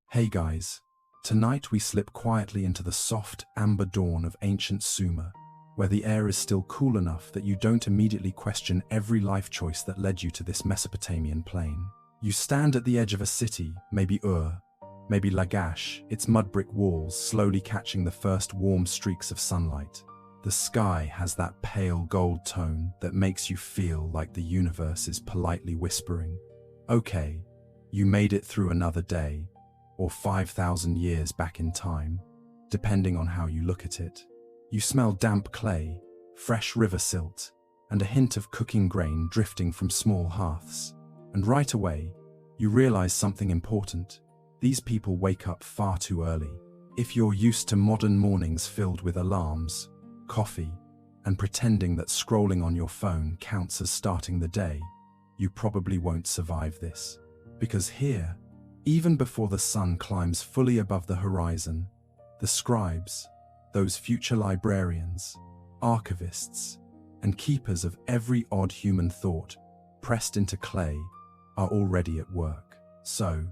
Hey guys, tonight we slip quietly into the soft amber dawn of ancient Sumer, where the air is still cool enough that you don't immediately question every life choice that led you to this Mesopotamian plain. You stand at the edge of a city, maybe Ur, maybe Lagash, its mud brick walls slowly catching the first warm streaks of sunlight. The sky has that pale gold tone that makes you feel like the universe is politely whispering, "Okay, you made it through another day," or 5,000 years back in time, depending on how you look at it. You smell damp clay, fresh river silt, and a hint of cooking grain drifting from small hearths. And right away, you realize something important. These people wake up far too early. If you're used to modern mornings filled with alarms, coffee, and pretending that scrolling on your phone counts as starting the day, you probably won't survive this. Because here, even before the sun climbs fully above the horizon, the scribes, those future librarians, archivists, and keepers of every odd human thought pressed into clay, are already at work. So,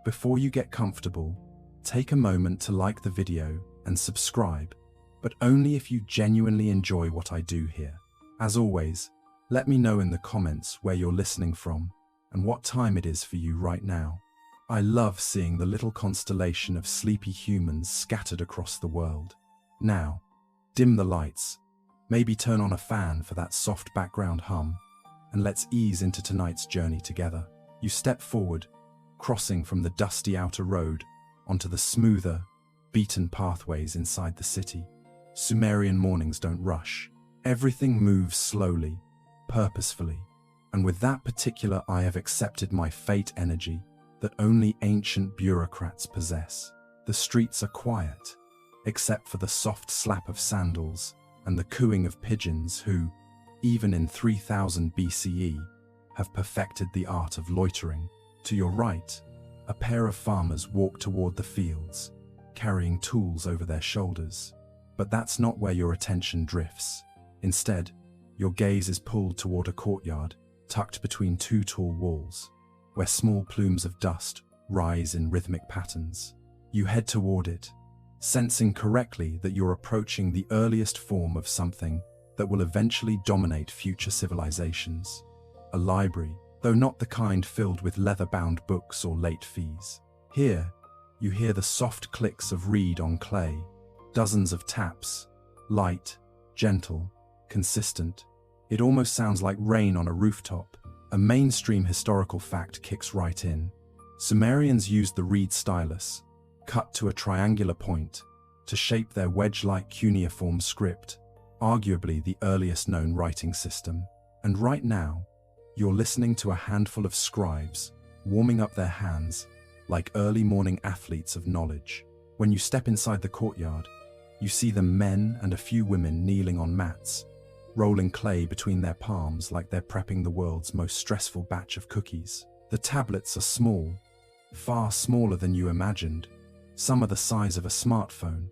before you get comfortable, take a moment to like the video and subscribe, but only if you genuinely enjoy what I do here. As always, let me know in the comments where you're listening from and what time it is for you right now. I love seeing the little constellation of sleepy humans scattered across the world. Now, dim the lights, maybe turn on a fan for that soft background hum, and let's ease into tonight's journey together. You step forward, crossing from the dusty outer road onto the smoother, beaten pathways inside the city. Sumerian mornings don't rush. Everything moves slowly, purposefully, and with that particular I have accepted my fate energy that only ancient bureaucrats possess. The streets are quiet, except for the soft slap of sandals and the cooing of pigeons who, even in 3000 BCE, have perfected the art of loitering. To your right, a pair of farmers walk toward the fields, carrying tools over their shoulders. But that's not where your attention drifts. Instead, your gaze is pulled toward a courtyard tucked between two tall walls, where small plumes of dust rise in rhythmic patterns. You head toward it, sensing correctly that you're approaching the earliest form of something that will eventually dominate future civilizations. A library, though not the kind filled with leather-bound books or late fees. Here, you hear the soft clicks of reed on clay, dozens of taps, light, gentle, consistent. It almost sounds like rain on a rooftop. A mainstream historical fact kicks right in. Sumerians used the reed stylus, cut to a triangular point, to shape their wedge-like cuneiform script, arguably the earliest known writing system. And right now, you're listening to a handful of scribes, warming up their hands, like early morning athletes of knowledge. When you step inside the courtyard, you see the men and a few women kneeling on mats, rolling clay between their palms like they're prepping the world's most stressful batch of cookies. The tablets are small, far smaller than you imagined. Some are the size of a smartphone,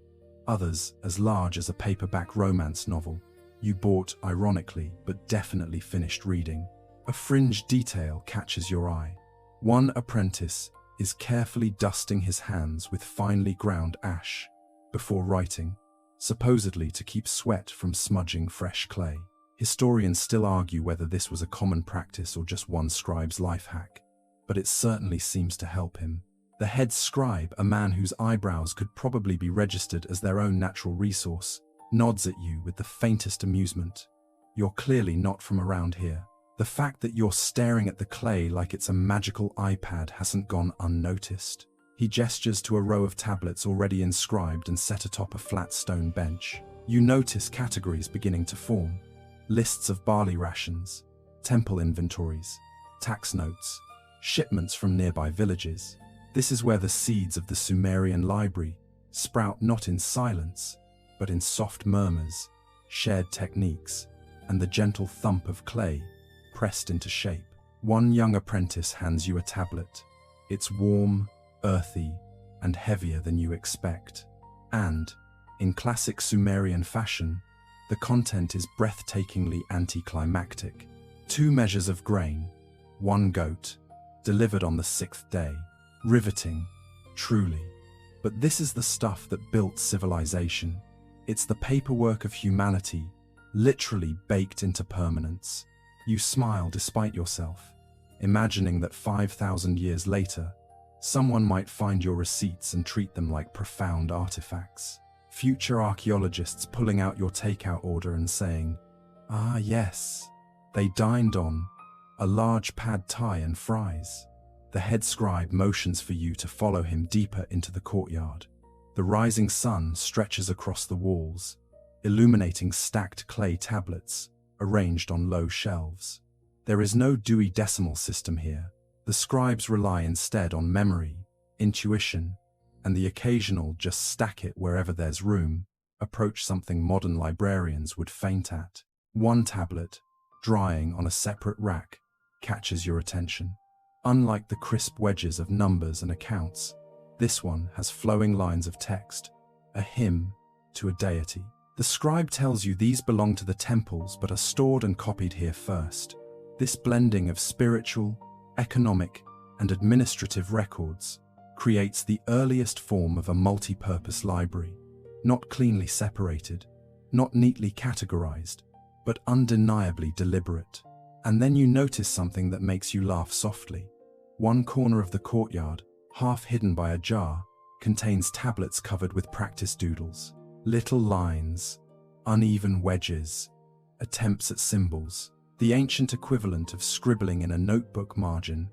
others as large as a paperback romance novel you bought ironically but definitely finished reading. A fringe detail catches your eye. One apprentice is carefully dusting his hands with finely ground ash before writing, supposedly to keep sweat from smudging fresh clay. Historians still argue whether this was a common practice or just one scribe's life hack, but it certainly seems to help him. The head scribe, a man whose eyebrows could probably be registered as their own natural resource, nods at you with the faintest amusement. You're clearly not from around here. The fact that you're staring at the clay like it's a magical iPad hasn't gone unnoticed. He gestures to a row of tablets already inscribed and set atop a flat stone bench. You notice categories beginning to form. Lists of barley rations, temple inventories, tax notes, shipments from nearby villages. This is where the seeds of the Sumerian library sprout not in silence, but in soft murmurs, shared techniques, and the gentle thump of clay pressed into shape. One young apprentice hands you a tablet. It's warm, earthy, and heavier than you expect. And, in classic Sumerian fashion, the content is breathtakingly anticlimactic. 2 measures of grain, 1 goat, delivered on the 6th day. Riveting, truly. But this is the stuff that built civilization. It's the paperwork of humanity, literally baked into permanence. You smile despite yourself, imagining that 5,000 years later, someone might find your receipts and treat them like profound artifacts. Future archaeologists pulling out your takeout order and saying, "Ah, yes, they dined on a large pad thai and fries." The head scribe motions for you to follow him deeper into the courtyard. The rising sun stretches across the walls, illuminating stacked clay tablets arranged on low shelves. There is no Dewey Decimal System here. The scribes rely instead on memory, intuition, and the occasional just stack it wherever there's room approach something modern librarians would faint at. One tablet, drying on a separate rack, catches your attention. Unlike the crisp wedges of numbers and accounts, this one has flowing lines of text, a hymn to a deity. The scribe tells you these belong to the temples but are stored and copied here first. This blending of spiritual, economic, and administrative records creates the earliest form of a multi-purpose library, not cleanly separated, not neatly categorized, but undeniably deliberate. And then you notice something that makes you laugh softly. One corner of the courtyard, half hidden by a jar, contains tablets covered with practice doodles. Little lines, uneven wedges, attempts at symbols, the ancient equivalent of scribbling in a notebook margin.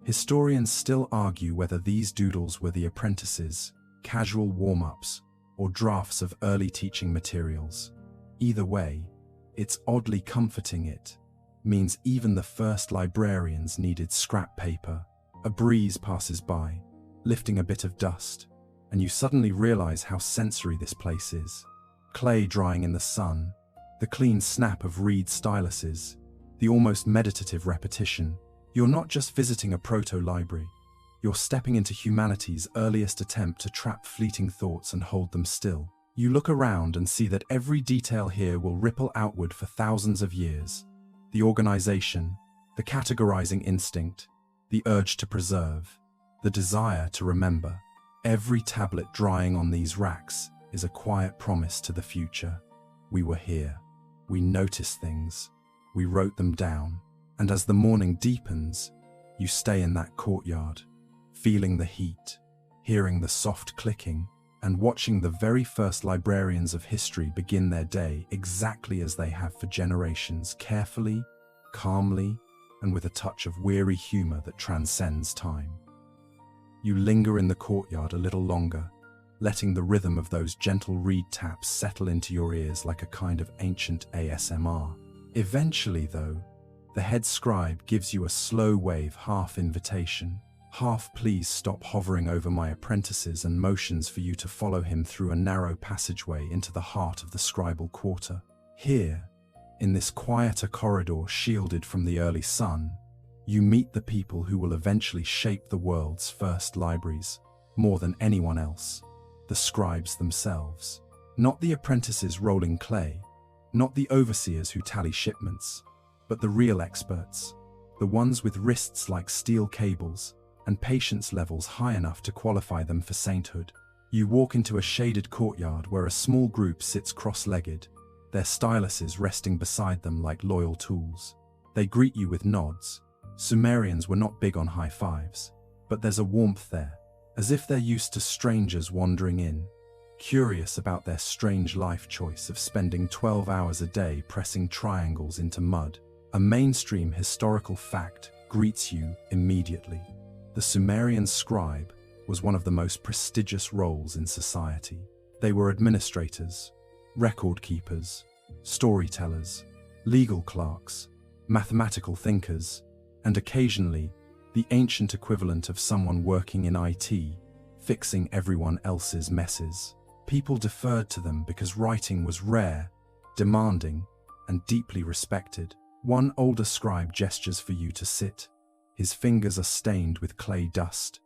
Historians still argue whether these doodles were the apprentices, casual warm-ups, or drafts of early teaching materials. Either way, it's oddly comforting. It means even the first librarians needed scrap paper. A breeze passes by, lifting a bit of dust, and you suddenly realize how sensory this place is. Clay drying in the sun, the clean snap of reed styluses, the almost meditative repetition. You're not just visiting a proto-library, you're stepping into humanity's earliest attempt to trap fleeting thoughts and hold them still. You look around and see that every detail here will ripple outward for thousands of years. The organization, the categorizing instinct, the urge to preserve, the desire to remember. Every tablet drying on these racks is a quiet promise to the future. We were here. We noticed things. We wrote them down. And as the morning deepens, you stay in that courtyard, feeling the heat, hearing the soft clicking, and watching the very first librarians of history begin their day exactly as they have for generations, carefully, calmly, and with a touch of weary humor that transcends time. You linger in the courtyard a little longer, letting the rhythm of those gentle reed taps settle into your ears like a kind of ancient ASMR. Eventually, though, the head scribe gives you a slow wave, half invitation, half please stop hovering over my apprentices, and motions for you to follow him through a narrow passageway into the heart of the scribal quarter. Here, in this quieter corridor shielded from the early sun, you meet the people who will eventually shape the world's first libraries, more than anyone else. The scribes themselves. Not the apprentices rolling clay, not the overseers who tally shipments, but the real experts, the ones with wrists like steel cables and patience levels high enough to qualify them for sainthood. You walk into a shaded courtyard where a small group sits cross-legged, their styluses resting beside them like loyal tools. They greet you with nods. Sumerians were not big on high fives, but there's a warmth there, as if they're used to strangers wandering in, curious about their strange life choice of spending 12 hours a day pressing triangles into mud. A mainstream historical fact greets you immediately. The Sumerian scribe was one of the most prestigious roles in society. They were administrators, record keepers, storytellers, legal clerks, mathematical thinkers, and occasionally the ancient equivalent of someone working in IT, fixing everyone else's messes. People deferred to them because writing was rare, demanding, and deeply respected. One older scribe gestures for you to sit. His fingers are stained with clay dust,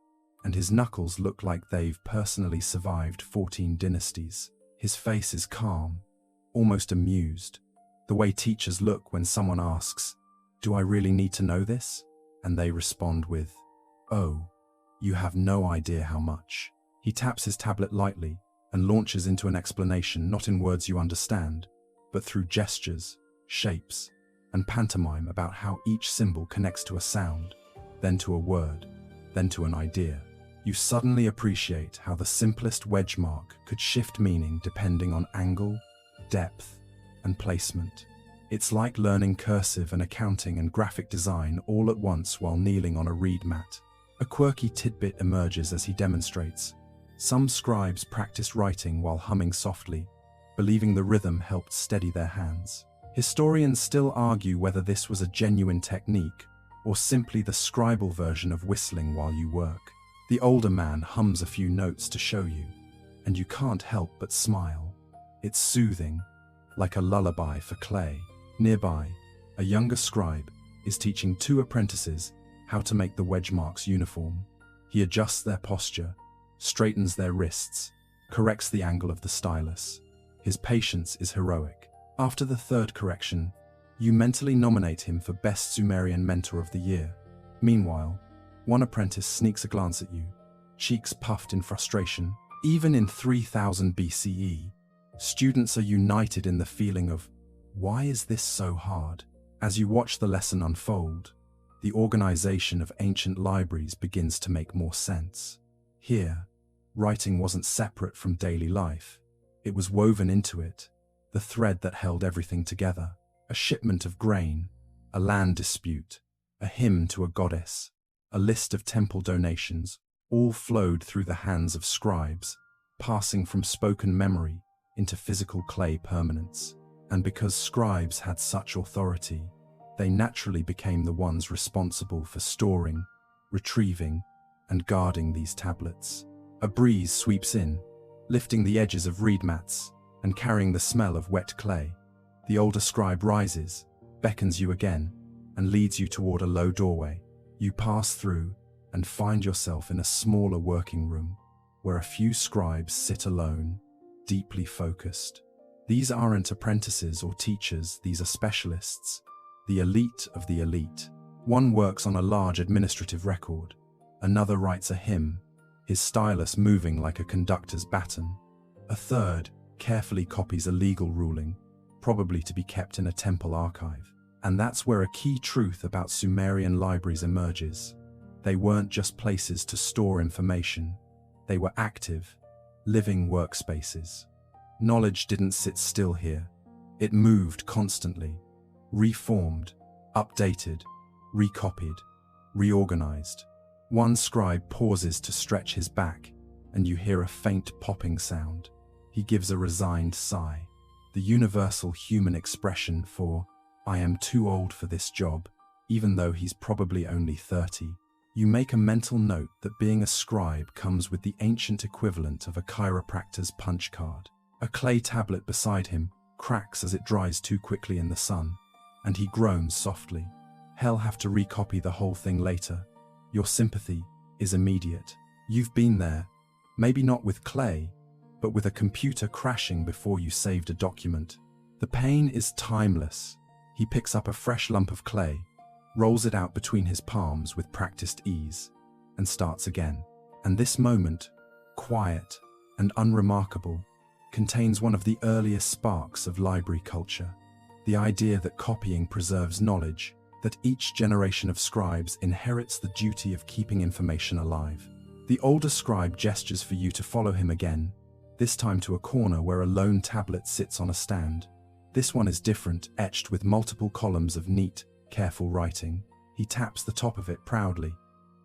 and his knuckles look like they've personally survived 14 dynasties. His face is calm, almost amused, the way teachers look when someone asks, "Do I really need to know this?" And they respond with, "Oh, You have no idea how much. He taps his tablet lightly and launches into an explanation not in words you understand, but through gestures, shapes, and pantomime about how each symbol connects to a sound, then to a word, then to an idea. You suddenly appreciate how the simplest wedge mark could shift meaning depending on angle, depth, and placement. It's like learning cursive and accounting and graphic design all at once while kneeling on a reed mat. A quirky tidbit emerges as he demonstrates. Some scribes practiced writing while humming softly, believing the rhythm helped steady their hands. Historians still argue whether this was a genuine technique or simply the scribal version of whistling while you work. The older man hums a few notes to show you, and you can't help but smile. It's soothing, like a lullaby for clay. Nearby, a younger scribe is teaching two apprentices how to make the wedge marks uniform. He adjusts their posture, straightens their wrists, corrects the angle of the stylus. His patience is heroic. After the third correction, you mentally nominate him for Best Sumerian Mentor of the Year. Meanwhile, one apprentice sneaks a glance at you, cheeks puffed in frustration. Even in 3000 BCE, students are united in the feeling of, why is this so hard? As you watch the lesson unfold, the organization of ancient libraries begins to make more sense. Here, writing wasn't separate from daily life. It was woven into it, the thread that held everything together. A shipment of grain, a land dispute, a hymn to a goddess, a list of temple donations, all flowed through the hands of scribes, passing from spoken memory into physical clay permanence. And because scribes had such authority, they naturally became the ones responsible for storing, retrieving, and guarding these tablets. A breeze sweeps in, lifting the edges of reed mats and carrying the smell of wet clay. The older scribe rises, beckons you again, and leads you toward a low doorway. You pass through and find yourself in a smaller working room, where a few scribes sit alone, deeply focused. These aren't apprentices or teachers, these are specialists, the elite of the elite. One works on a large administrative record, another writes a hymn, his stylus moving like a conductor's baton. A third carefully copies a legal ruling, probably to be kept in a temple archive. And that's where a key truth about Sumerian libraries emerges. They weren't just places to store information, they were active, living workspaces. Knowledge didn't sit still here. It moved constantly, reformed, updated, recopied, reorganized. One scribe pauses to stretch his back, and you hear a faint popping sound. He gives a resigned sigh, the universal human expression for, I am too old for this job, even though he's probably only 30. You make a mental note that being a scribe comes with the ancient equivalent of a chiropractor's punch card. A clay tablet beside him cracks as it dries too quickly in the sun, and he groans softly. He'll have to recopy the whole thing later. Your sympathy is immediate. You've been there, maybe not with clay, but with a computer crashing before you saved a document. The pain is timeless. He picks up a fresh lump of clay, rolls it out between his palms with practiced ease, and starts again. And this moment, quiet and unremarkable, contains one of the earliest sparks of library culture. The idea that copying preserves knowledge, that each generation of scribes inherits the duty of keeping information alive. The older scribe gestures for you to follow him again, this time to a corner where a lone tablet sits on a stand. This one is different, etched with multiple columns of neat, careful writing. He taps the top of it proudly.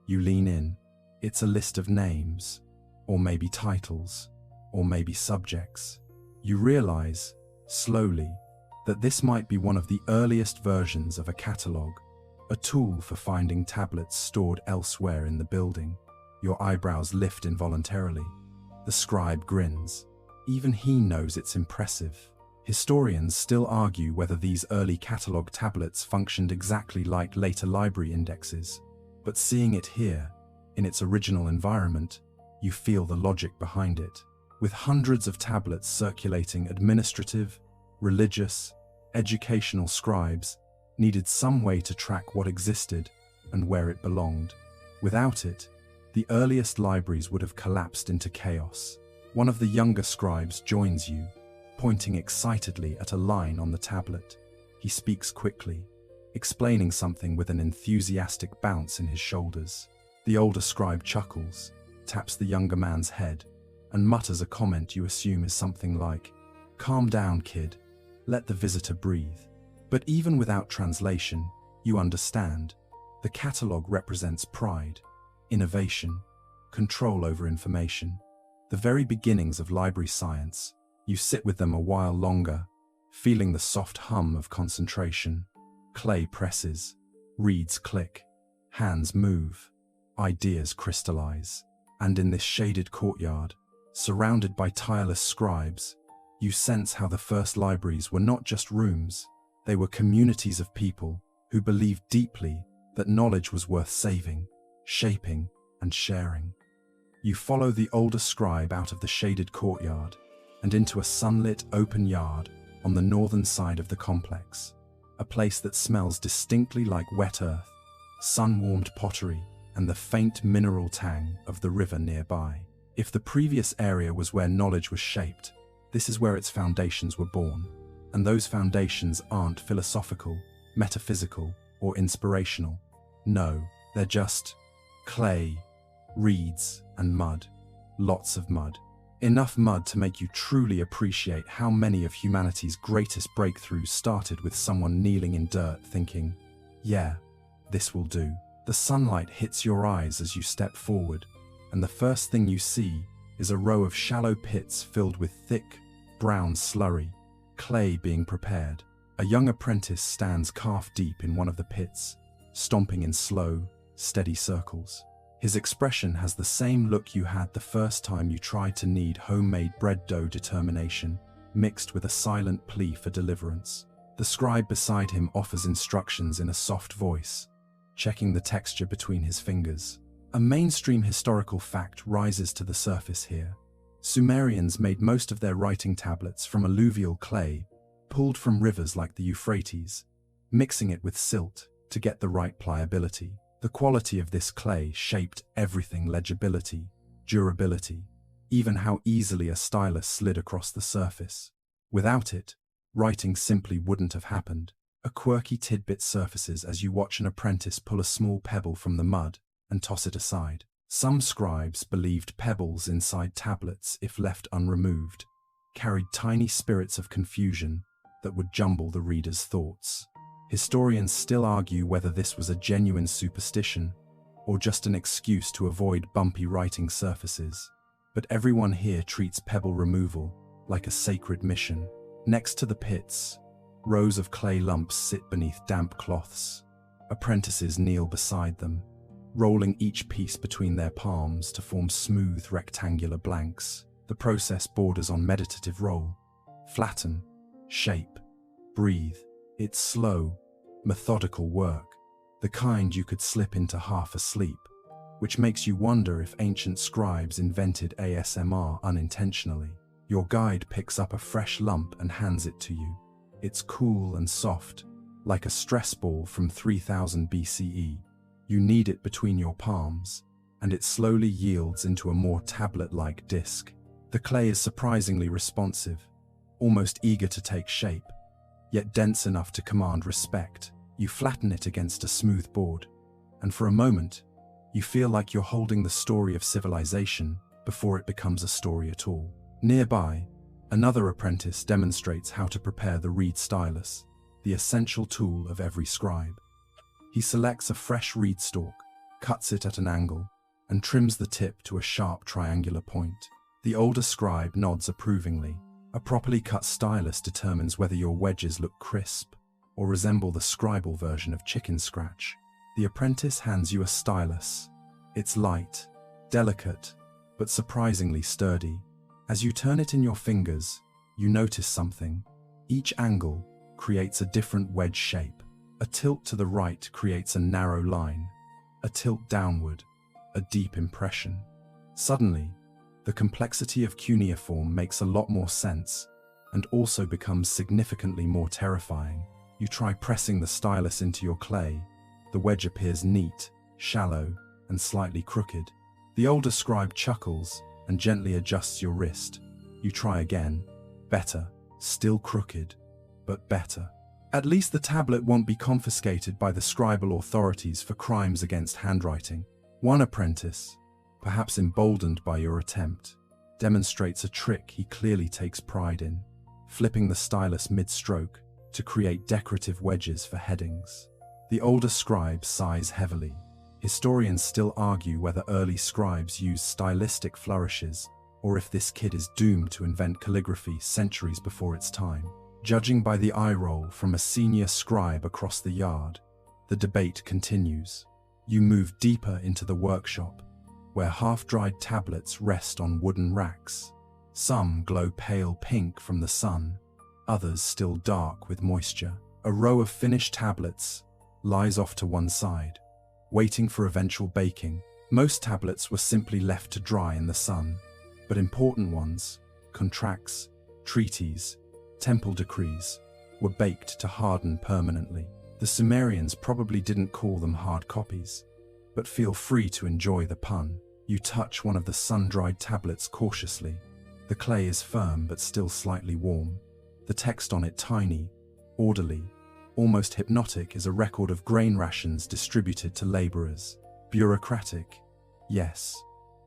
You lean in. It's a list of names, or maybe titles, or maybe subjects. You realize, slowly, that this might be one of the earliest versions of a catalogue, a tool for finding tablets stored elsewhere in the building. Your eyebrows lift involuntarily. The scribe grins. Even he knows it's impressive. Historians still argue whether these early catalogue tablets functioned exactly like later library indexes. But seeing it here, in its original environment, you feel the logic behind it. With hundreds of tablets circulating, administrative, religious, educational scribes needed some way to track what existed and where it belonged. Without it, The earliest libraries would have collapsed into chaos. One of the younger scribes joins you, pointing excitedly at a line on the tablet. He speaks quickly, explaining something with an enthusiastic bounce in his shoulders. The older scribe chuckles, taps the younger man's head, and mutters a comment you assume is something like, "Calm down, kid. Let the visitor breathe." But even without translation, you understand. The catalogue represents pride, innovation, control over information, the very beginnings of library science. You sit with them a while longer, feeling the soft hum of concentration. Clay presses, reeds click, hands move, ideas crystallize. And in this shaded courtyard, surrounded by tireless scribes, you sense how the first libraries were not just rooms, they were communities of people who believed deeply that knowledge was worth saving, shaping, and sharing. You follow the older scribe out of the shaded courtyard and into a sunlit open yard on the northern side of the complex, a place that smells distinctly like wet earth, sun-warmed pottery, and the faint mineral tang of the river nearby. If the previous area was where knowledge was shaped, this is where its foundations were born. And those foundations aren't philosophical, metaphysical, or inspirational. No, they're just clay, reeds, and mud. Lots of mud. Enough mud to make you truly appreciate how many of humanity's greatest breakthroughs started with someone kneeling in dirt thinking, "Yeah, this will do." The sunlight hits your eyes as you step forward, and the first thing you see is a row of shallow pits filled with thick, brown slurry, clay being prepared. A young apprentice stands calf-deep in one of the pits, stomping in slow, steady circles. His expression has the same look you had the first time you tried to knead homemade bread dough, determination, mixed with a silent plea for deliverance. The scribe beside him offers instructions in a soft voice, checking the texture between his fingers. A mainstream historical fact rises to the surface here. Sumerians made most of their writing tablets from alluvial clay, pulled from rivers like the Euphrates, mixing it with silt to get the right pliability. The quality of this clay shaped everything: legibility, durability, even how easily a stylus slid across the surface. Without it, writing simply wouldn't have happened. A quirky tidbit surfaces as you watch an apprentice pull a small pebble from the mud and toss it aside. Some scribes believed pebbles inside tablets, if left unremoved, carried tiny spirits of confusion that would jumble the reader's thoughts. Historians still argue whether this was a genuine superstition or just an excuse to avoid bumpy writing surfaces. But everyone here treats pebble removal like a sacred mission. Next to the pits, rows of clay lumps sit beneath damp cloths. Apprentices kneel beside them, rolling each piece between their palms to form smooth rectangular blanks. The process borders on meditative roll. Flatten, shape, breathe. It's slow, methodical work, the kind you could slip into half asleep, which makes you wonder if ancient scribes invented ASMR unintentionally. Your guide picks up a fresh lump and hands it to you. It's cool and soft, like a stress ball from 3000 BCE. You knead it between your palms, and it slowly yields into a more tablet-like disc. The clay is surprisingly responsive, almost eager to take shape, yet dense enough to command respect. You flatten it against a smooth board, and for a moment, you feel like you're holding the story of civilization before it becomes a story at all. Nearby, another apprentice demonstrates how to prepare the reed stylus, the essential tool of every scribe. He selects a fresh reed stalk, cuts it at an angle, and trims the tip to a sharp triangular point. The older scribe nods approvingly. A properly cut stylus determines whether your wedges look crisp or resemble the scribal version of chicken scratch. The apprentice hands you a stylus. It's light, delicate, but surprisingly sturdy. As you turn it in your fingers, you notice something. Each angle creates a different wedge shape. A tilt to the right creates a narrow line. A tilt downward, a deep impression. Suddenly, the complexity of cuneiform makes a lot more sense and also becomes significantly more terrifying. You try pressing the stylus into your clay. The wedge appears neat, shallow, and slightly crooked. The older scribe chuckles and gently adjusts your wrist. You try again. Better. Still crooked, but better. At least the tablet won't be confiscated by the scribal authorities for crimes against handwriting. One apprentice, perhaps emboldened by your attempt, demonstrates a trick he clearly takes pride in, flipping the stylus mid-stroke to create decorative wedges for headings. The older scribe sighs heavily. Historians still argue whether early scribes used stylistic flourishes or if this kid is doomed to invent calligraphy centuries before its time. Judging by the eye roll from a senior scribe across the yard, the debate continues. You move deeper into the workshop, where half-dried tablets rest on wooden racks. Some glow pale pink from the sun, others still dark with moisture. A row of finished tablets lies off to one side, waiting for eventual baking. Most tablets were simply left to dry in the sun, but important ones, contracts, treaties, temple decrees, were baked to harden permanently. The Sumerians probably didn't call them hard copies, but feel free to enjoy the pun. You touch one of the sun-dried tablets cautiously. The clay is firm but still slightly warm. The text on it tiny, orderly, almost hypnotic, is a record of grain rations distributed to laborers. Bureaucratic, yes,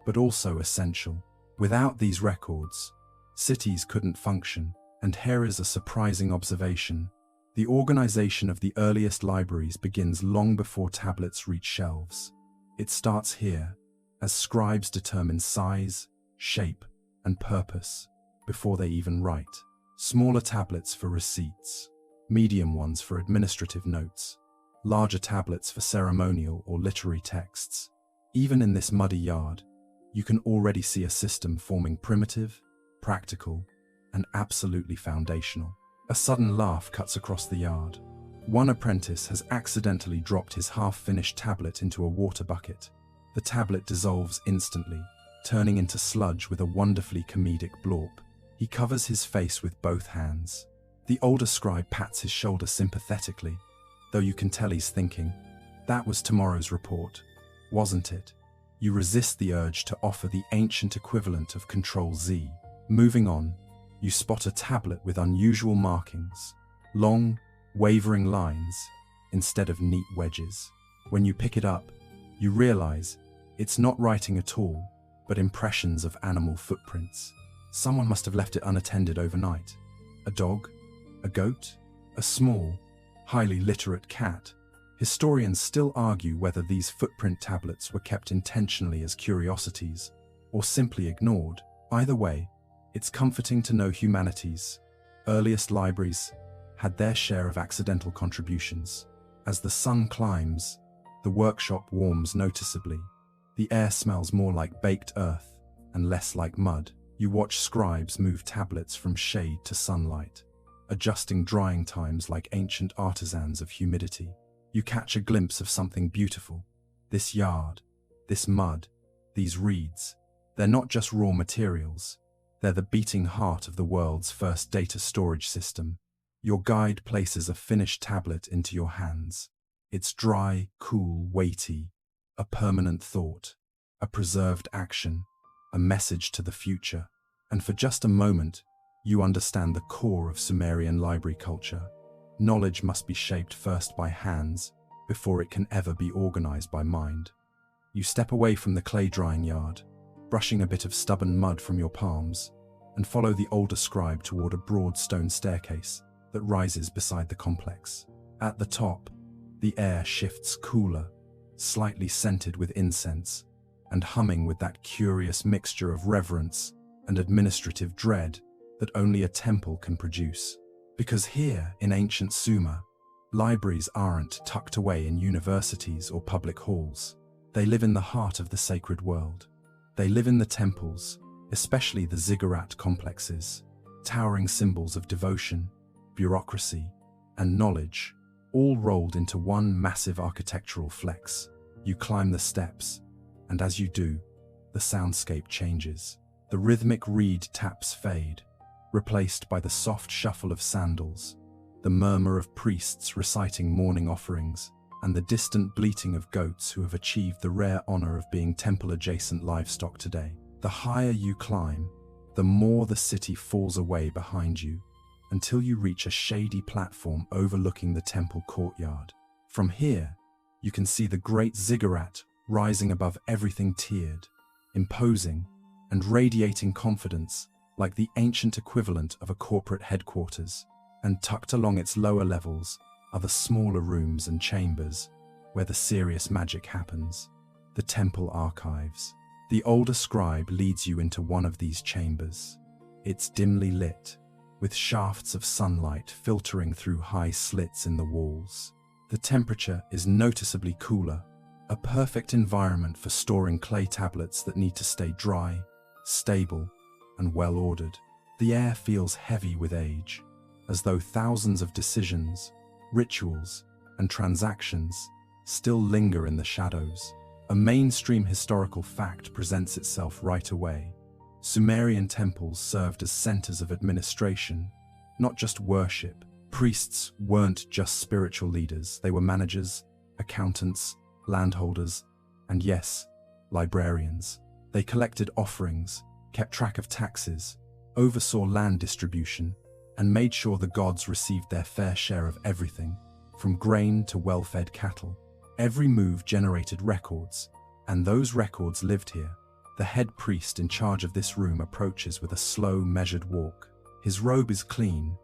but also essential. Without these records, cities couldn't function. And here is a surprising observation. The organization of the earliest libraries begins long before tablets reach shelves. It starts here, as scribes determine size, shape, and purpose before they even write. Smaller tablets for receipts, medium ones for administrative notes, larger tablets for ceremonial or literary texts. Even in this muddy yard, you can already see a system forming primitive, practical, and absolutely foundational. A sudden laugh cuts across the yard. One apprentice has accidentally dropped his half-finished tablet into a water bucket. The tablet dissolves instantly, turning into sludge with a wonderfully comedic blorp. He covers his face with both hands. The older scribe pats his shoulder sympathetically, though you can tell he's thinking, that was tomorrow's report, wasn't it? You resist the urge to offer the ancient equivalent of Control-Z. Moving on, you spot a tablet with unusual markings, long, wavering lines instead of neat wedges. When you pick it up, you realize it's not writing at all, but impressions of animal footprints. Someone must have left it unattended overnight. A dog, a goat, a small, highly literate cat. Historians still argue whether these footprint tablets were kept intentionally as curiosities or simply ignored. Either way, it's comforting to know humanity's earliest libraries had their share of accidental contributions. As the sun climbs, the workshop warms noticeably. The air smells more like baked earth and less like mud. You watch scribes move tablets from shade to sunlight, adjusting drying times like ancient artisans of humidity. You catch a glimpse of something beautiful. This yard, this mud, these reeds, they're not just raw materials. They're the beating heart of the world's first data storage system. Your guide places a finished tablet into your hands. It's dry, cool, weighty, a permanent thought, a preserved action, a message to the future. And for just a moment, you understand the core of Sumerian library culture. Knowledge must be shaped first by hands before it can ever be organized by mind. You step away from the clay drying yard, brushing a bit of stubborn mud from your palms, and follow the older scribe toward a broad stone staircase that rises beside the complex. At the top, the air shifts cooler, slightly scented with incense, and humming with that curious mixture of reverence and administrative dread that only a temple can produce. Because here, in ancient Sumer, libraries aren't tucked away in universities or public halls. They live in the heart of the sacred world. They live in the temples, especially the ziggurat complexes, towering symbols of devotion, bureaucracy, and knowledge, all rolled into one massive architectural flex. You climb the steps, and as you do, the soundscape changes. The rhythmic reed taps fade, replaced by the soft shuffle of sandals, the murmur of priests reciting morning offerings, and the distant bleating of goats who have achieved the rare honor of being temple-adjacent livestock today. The higher you climb, the more the city falls away behind you, until you reach a shady platform overlooking the temple courtyard. From here, you can see the great ziggurat rising above everything tiered, imposing and radiating confidence like the ancient equivalent of a corporate headquarters. And tucked along its lower levels are the smaller rooms and chambers where the serious magic happens, the temple archives. The older scribe leads you into one of these chambers. It's dimly lit, with shafts of sunlight filtering through high slits in the walls. The temperature is noticeably cooler, a perfect environment for storing clay tablets that need to stay dry, stable, and well-ordered. The air feels heavy with age, as though thousands of decisions, rituals, and transactions still linger in the shadows. A mainstream historical fact presents itself right away. Sumerian temples served as centers of administration, not just worship. Priests weren't just spiritual leaders, they were managers, accountants, landholders, and yes, librarians. They collected offerings, kept track of taxes, oversaw land distribution, and made sure the gods received their fair share of everything, from grain to well-fed cattle. Every move generated records, and those records lived here. The head priest in charge of this room approaches with a slow, measured walk. His robe is clean,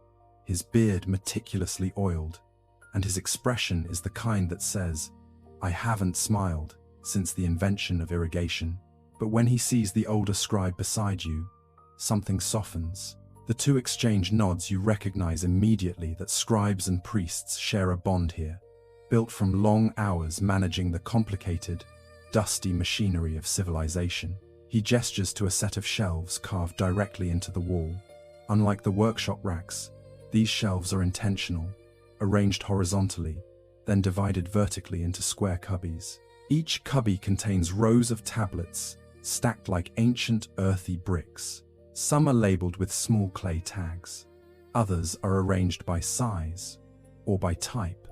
his beard meticulously oiled, and his expression is the kind that says, "I haven't smiled since the invention of irrigation." But when he sees the older scribe beside you, something softens. The two exchange nods. You recognize immediately that scribes and priests share a bond here, built from long hours managing the complicated, dusty machinery of civilization. He gestures to a set of shelves carved directly into the wall. Unlike the workshop racks, these shelves are intentional, arranged horizontally, then divided vertically into square cubbies. Each cubby contains rows of tablets, stacked like ancient earthy bricks. Some are labeled with small clay tags. Others are arranged by size, or by type,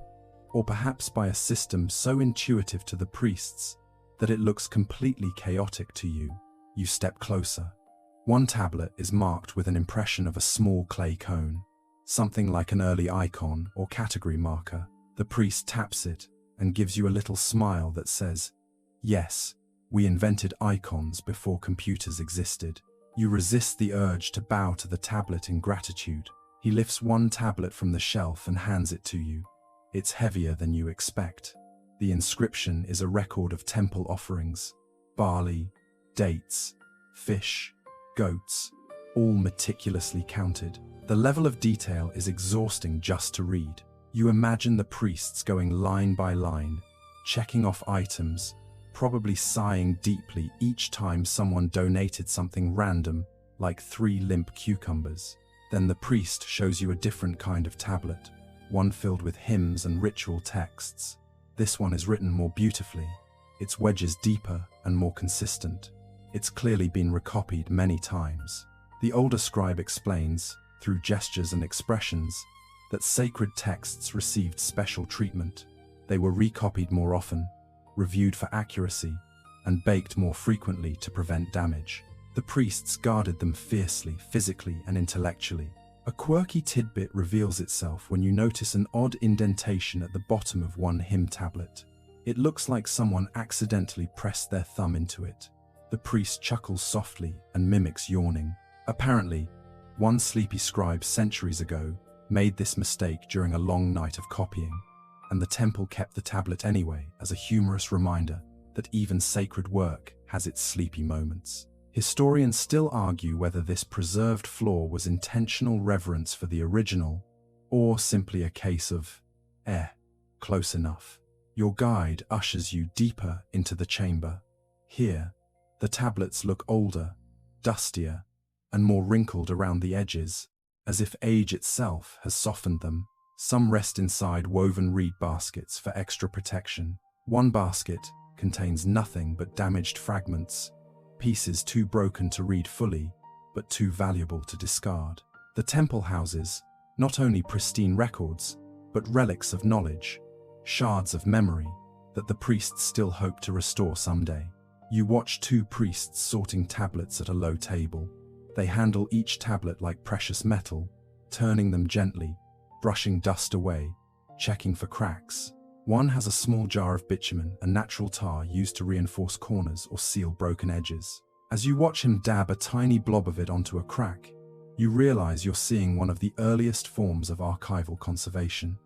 or perhaps by a system so intuitive to the priests that it looks completely chaotic to you. You step closer. One tablet is marked with an impression of a small clay cone, something like an early icon or category marker. The priest taps it and gives you a little smile that says, "Yes, we invented icons before computers existed." You resist the urge to bow to the tablet in gratitude. He lifts one tablet from the shelf and hands it to you. It's heavier than you expect. The inscription is a record of temple offerings: barley, dates, fish, goats, all meticulously counted. The level of detail is exhausting just to read. You imagine the priests going line by line, checking off items, probably sighing deeply each time someone donated something random, like 3 limp cucumbers. Then the priest shows you a different kind of tablet, one filled with hymns and ritual texts. This one is written more beautifully. Its wedges deeper and more consistent. It's clearly been recopied many times. The older scribe explains, through gestures and expressions, that sacred texts received special treatment. They were recopied more often, reviewed for accuracy, and baked more frequently to prevent damage. The priests guarded them fiercely, physically and intellectually. A quirky tidbit reveals itself when you notice an odd indentation at the bottom of one hymn tablet. It looks like someone accidentally pressed their thumb into it. The priest chuckles softly and mimics yawning. Apparently, one sleepy scribe centuries ago made this mistake during a long night of copying, and the temple kept the tablet anyway as a humorous reminder that even sacred work has its sleepy moments. Historians still argue whether this preserved flaw was intentional reverence for the original, or simply a case of, close enough. Your guide ushers you deeper into the chamber. Here, the tablets look older, dustier, and more wrinkled around the edges, as if age itself has softened them. Some rest inside woven reed baskets for extra protection. One basket contains nothing but damaged fragments, pieces too broken to read fully, but too valuable to discard. The temple houses not only pristine records, but relics of knowledge, shards of memory that the priests still hope to restore someday. You watch two priests sorting tablets at a low table. They handle each tablet like precious metal, turning them gently, brushing dust away, checking for cracks. One has a small jar of bitumen, a natural tar used to reinforce corners or seal broken edges. As you watch him dab a tiny blob of it onto a crack, you realize you're seeing one of the earliest forms of archival conservation.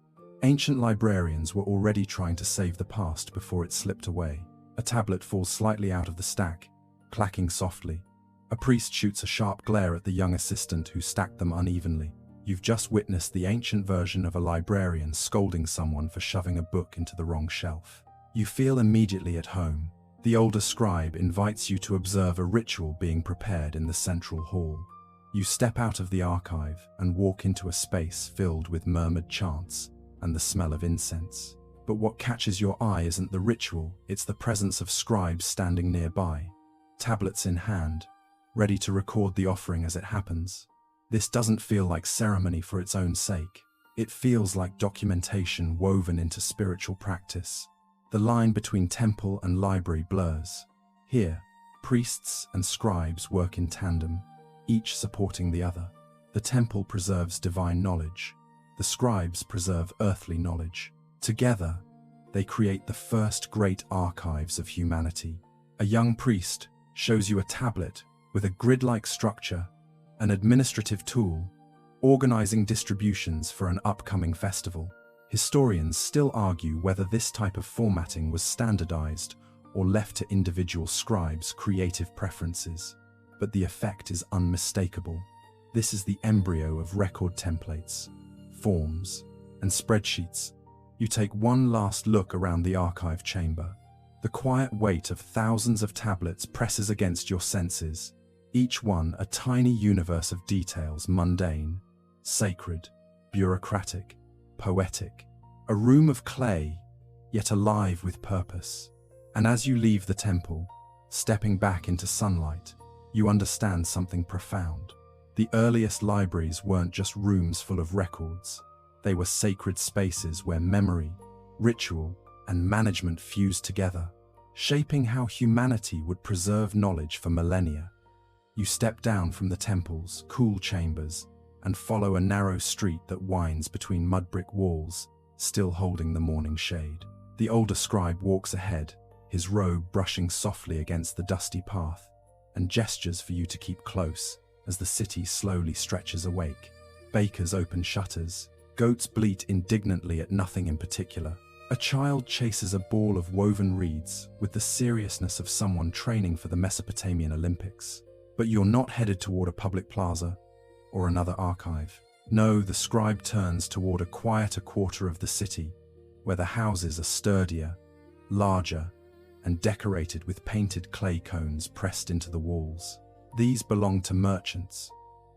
Ancient librarians were already trying to save the past before it slipped away. A tablet falls slightly out of the stack, clacking softly. A priest shoots a sharp glare at the young assistant who stacked them unevenly. You've just witnessed the ancient version of a librarian scolding someone for shoving a book into the wrong shelf. You feel immediately at home. The older scribe invites you to observe a ritual being prepared in the central hall. You step out of the archive and walk into a space filled with murmured chants and the smell of incense. But what catches your eye isn't the ritual, it's the presence of scribes standing nearby, tablets in hand, ready to record the offering as it happens. This doesn't feel like ceremony for its own sake. It feels like documentation woven into spiritual practice. The line between temple and library blurs. Here, priests and scribes work in tandem, each supporting the other. The temple preserves divine knowledge. The scribes preserve earthly knowledge. Together, they create the first great archives of humanity. A young priest shows you a tablet with a grid-like structure, an administrative tool, organizing distributions for an upcoming festival. Historians still argue whether this type of formatting was standardized or left to individual scribes' creative preferences. But the effect is unmistakable. This is the embryo of record templates, forms, and spreadsheets. You take one last look around the archive chamber. The quiet weight of thousands of tablets presses against your senses, each one a tiny universe of details, mundane, sacred, bureaucratic, poetic. A room of clay, yet alive with purpose. And as you leave the temple, stepping back into sunlight, you understand something profound. The earliest libraries weren't just rooms full of records. They were sacred spaces where memory, ritual, and management fused together, shaping how humanity would preserve knowledge for millennia. You step down from the temple's cool chambers and follow a narrow street that winds between mud brick walls, still holding the morning shade. The older scribe walks ahead, his robe brushing softly against the dusty path, and gestures for you to keep close as the city slowly stretches awake. Bakers open shutters, goats bleat indignantly at nothing in particular. A child chases a ball of woven reeds with the seriousness of someone training for the Mesopotamian Olympics. But you're not headed toward a public plaza or another archive. No, the scribe turns toward a quieter quarter of the city, where the houses are sturdier, larger, and decorated with painted clay cones pressed into the walls. These belong to merchants,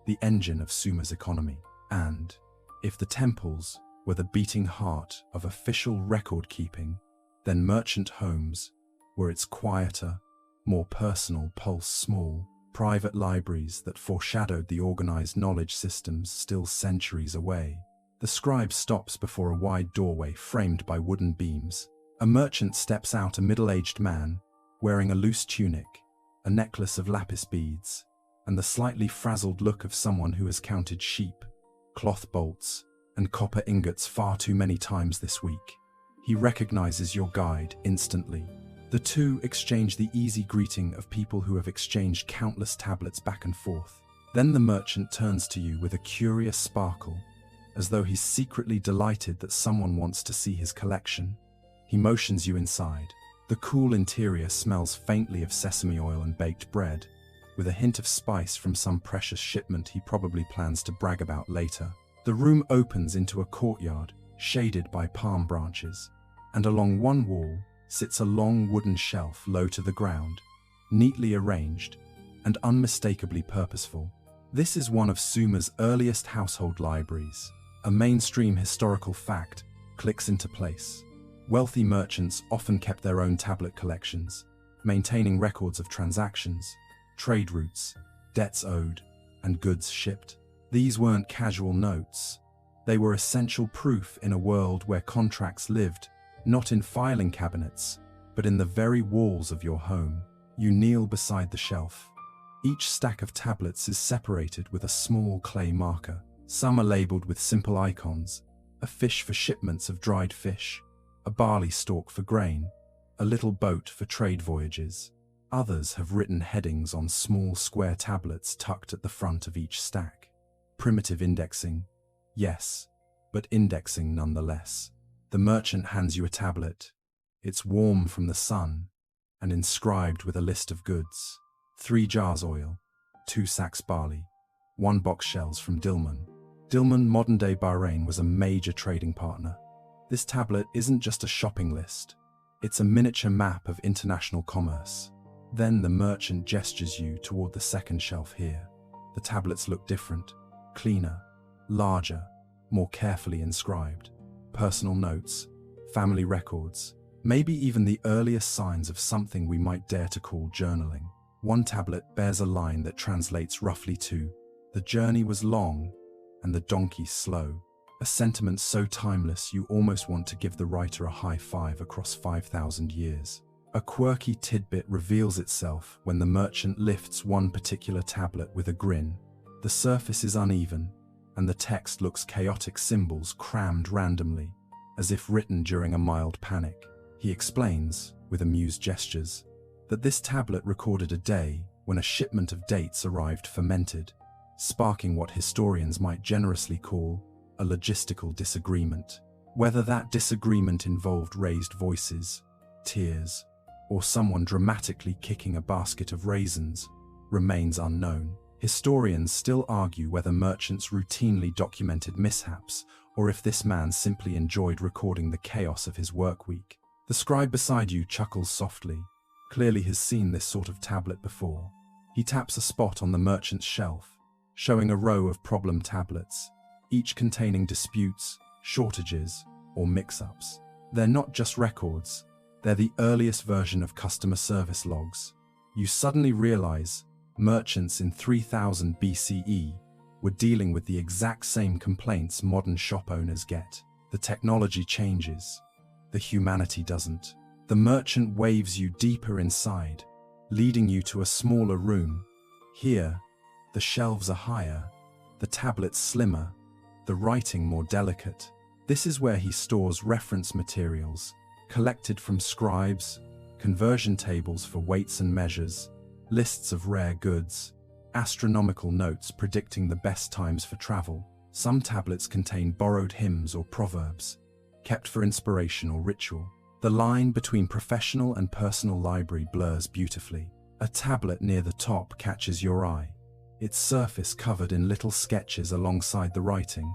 the engine of Sumer's economy. And if the temples were the beating heart of official record-keeping, then merchant homes were its quieter, more personal pulse, small, private libraries that foreshadowed the organized knowledge systems still centuries away. The scribe stops before a wide doorway framed by wooden beams. A merchant steps out, a middle-aged man, wearing a loose tunic, a necklace of lapis beads, and the slightly frazzled look of someone who has counted sheep, cloth bolts, and copper ingots far too many times this week. He recognizes your guide instantly. The two exchange the easy greeting of people who have exchanged countless tablets back and forth. Then the merchant turns to you with a curious sparkle, as though he's secretly delighted that someone wants to see his collection. He motions you inside. The cool interior smells faintly of sesame oil and baked bread, with a hint of spice from some precious shipment he probably plans to brag about later. The room opens into a courtyard, shaded by palm branches, and along one wall sits a long wooden shelf low to the ground, neatly arranged and unmistakably purposeful. This is one of Sumer's earliest household libraries. A mainstream historical fact clicks into place. Wealthy merchants often kept their own tablet collections, maintaining records of transactions, trade routes, debts owed, and goods shipped. These weren't casual notes. They were essential proof in a world where contracts lived not in filing cabinets, but in the very walls of your home. You kneel beside the shelf. Each stack of tablets is separated with a small clay marker. Some are labeled with simple icons: a fish for shipments of dried fish, a barley stalk for grain, a little boat for trade voyages. Others have written headings on small square tablets tucked at the front of each stack. Primitive indexing, yes, but indexing nonetheless. The merchant hands you a tablet. It's warm from the sun and inscribed with a list of goods: 3 jars oil, 2 sacks barley, 1 box shells from Dilmun. Dilmun, modern-day Bahrain, was a major trading partner. This tablet isn't just a shopping list. It's a miniature map of international commerce. Then the merchant gestures you toward the second shelf here. The tablets look different, cleaner, larger, more carefully inscribed. Personal notes, family records, maybe even the earliest signs of something we might dare to call journaling. One tablet bears a line that translates roughly to, "The journey was long and the donkey slow," a sentiment so timeless you almost want to give the writer a high five across 5,000 years. A quirky tidbit reveals itself when the merchant lifts one particular tablet with a grin. The surface is uneven, and the text looks chaotic, symbols crammed randomly, as if written during a mild panic. He explains, with amused gestures, that this tablet recorded a day when a shipment of dates arrived fermented, sparking what historians might generously call a logistical disagreement. Whether that disagreement involved raised voices, tears, or someone dramatically kicking a basket of raisins remains unknown. Historians still argue whether merchants routinely documented mishaps or if this man simply enjoyed recording the chaos of his work week. The scribe beside you chuckles softly. Clearly has seen this sort of tablet before. He taps a spot on the merchant's shelf, showing a row of problem tablets, each containing disputes, shortages, or mix-ups. They're not just records. They're the earliest version of customer service logs. You suddenly realize merchants in 3000 BCE were dealing with the exact same complaints modern shop owners get. The technology changes. The humanity doesn't. The merchant waves you deeper inside, leading you to a smaller room. Here, the shelves are higher, the tablets slimmer, the writing more delicate. This is where he stores reference materials, collected from scribes, conversion tables for weights and measures, lists of rare goods, astronomical notes predicting the best times for travel. Some tablets contain borrowed hymns or proverbs, kept for inspiration or ritual. The line between professional and personal library blurs beautifully. A tablet near the top catches your eye, its surface covered in little sketches alongside the writing.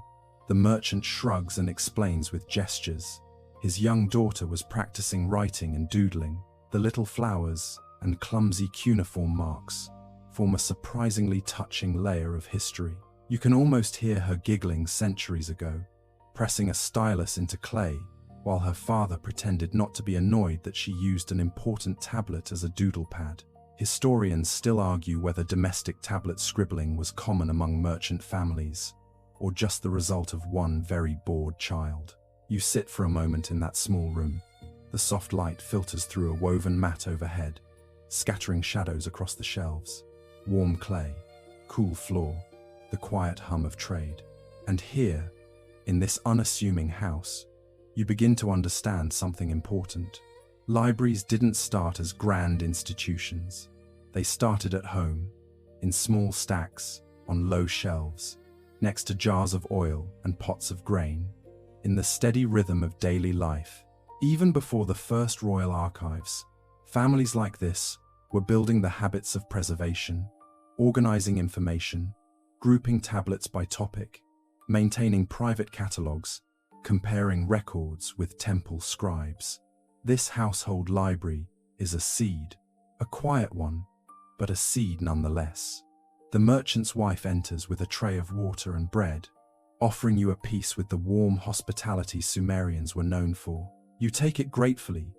The merchant shrugs and explains with gestures. His young daughter was practicing writing and doodling. The little flowers and clumsy cuneiform marks form a surprisingly touching layer of history. You can almost hear her giggling centuries ago, pressing a stylus into clay, while her father pretended not to be annoyed that she used an important tablet as a doodle pad. Historians still argue whether domestic tablet scribbling was common among merchant families, or just the result of one very bored child. You sit for a moment in that small room. The soft light filters through a woven mat overhead, scattering shadows across the shelves. Warm clay, cool floor, the quiet hum of trade. And here, in this unassuming house, you begin to understand something important. Libraries didn't start as grand institutions. They started at home, in small stacks, on low shelves, next to jars of oil and pots of grain, in the steady rhythm of daily life. Even before the first royal archives, families like this were building the habits of preservation, organizing information, grouping tablets by topic, maintaining private catalogues, comparing records with temple scribes. This household library is a seed, a quiet one, but a seed nonetheless. The merchant's wife enters with a tray of water and bread, offering you a piece with the warm hospitality Sumerians were known for. You take it gratefully,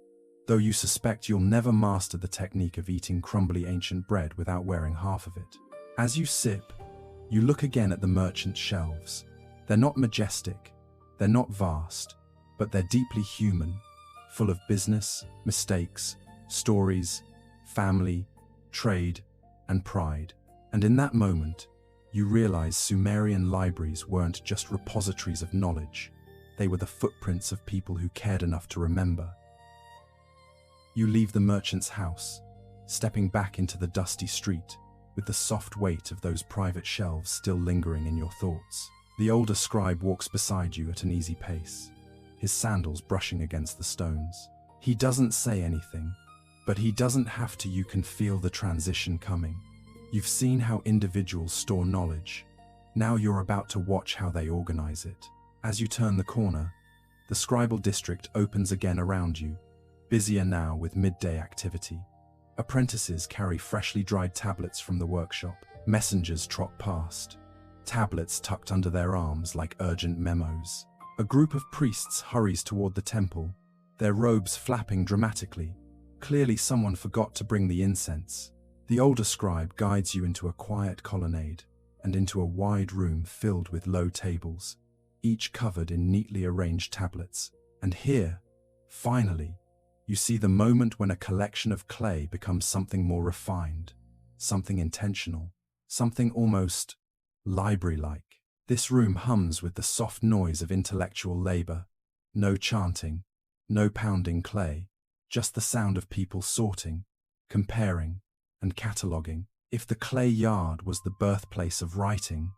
though you suspect you'll never master the technique of eating crumbly ancient bread without wearing half of it. As you sip, you look again at the merchant's shelves. They're not majestic, they're not vast, but they're deeply human. full of business, mistakes, stories, family, trade, and pride. And in that moment, you realize Sumerian libraries weren't just repositories of knowledge. They were the footprints of people who cared enough to remember. You leave the merchant's house, stepping back into the dusty street, with the soft weight of those private shelves still lingering in your thoughts. The older scribe walks beside you at an easy pace, his sandals brushing against the stones. He doesn't say anything, but he doesn't have to. You can feel the transition coming. You've seen how individuals store knowledge. Now you're about to watch how they organize it. As you turn the corner, the scribal district opens again around you, busier now with midday activity. Apprentices carry freshly dried tablets from the workshop. Messengers trot past, tablets tucked under their arms like urgent memos. A group of priests hurries toward the temple, their robes flapping dramatically. Clearly someone forgot to bring the incense. The older scribe guides you into a quiet colonnade and into a wide room filled with low tables, each covered in neatly arranged tablets. And here, finally, you see the moment when a collection of clay becomes something more refined, something intentional, something almost library-like. This room hums with the soft noise of intellectual labor. No chanting, no pounding clay, just the sound of people sorting, comparing, and cataloging. If the clay yard was the birthplace of writing,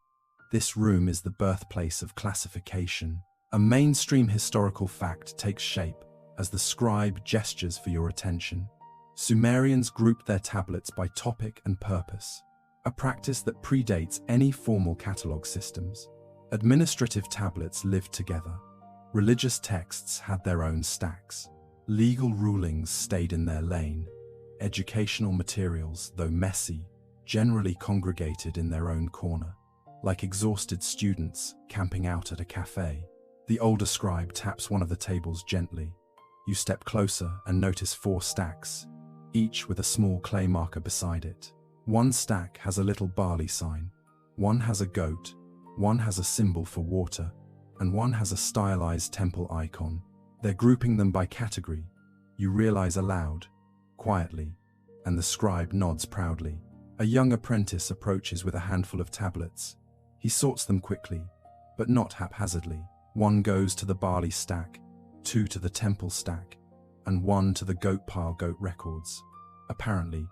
this room is the birthplace of classification. A mainstream historical fact takes shape as the scribe gestures for your attention. Sumerians grouped their tablets by topic and purpose, a practice that predates any formal catalog systems. Administrative tablets lived together. Religious texts had their own stacks. Legal rulings stayed in their lane. Educational materials, though messy, generally congregated in their own corner, like exhausted students camping out at a cafe. The older scribe taps one of the tables gently. You step closer and notice 4 stacks, each with a small clay marker beside it. One stack has a little barley sign, one has a goat, one has a symbol for water, and one has a stylized temple icon. They're grouping them by category. You realize aloud, quietly, and the scribe nods proudly. A young apprentice approaches with a handful of tablets. He sorts them quickly, but not haphazardly. 1 goes to the barley stack, 2 to the temple stack, and 1 to the goat pile. Goat records, apparently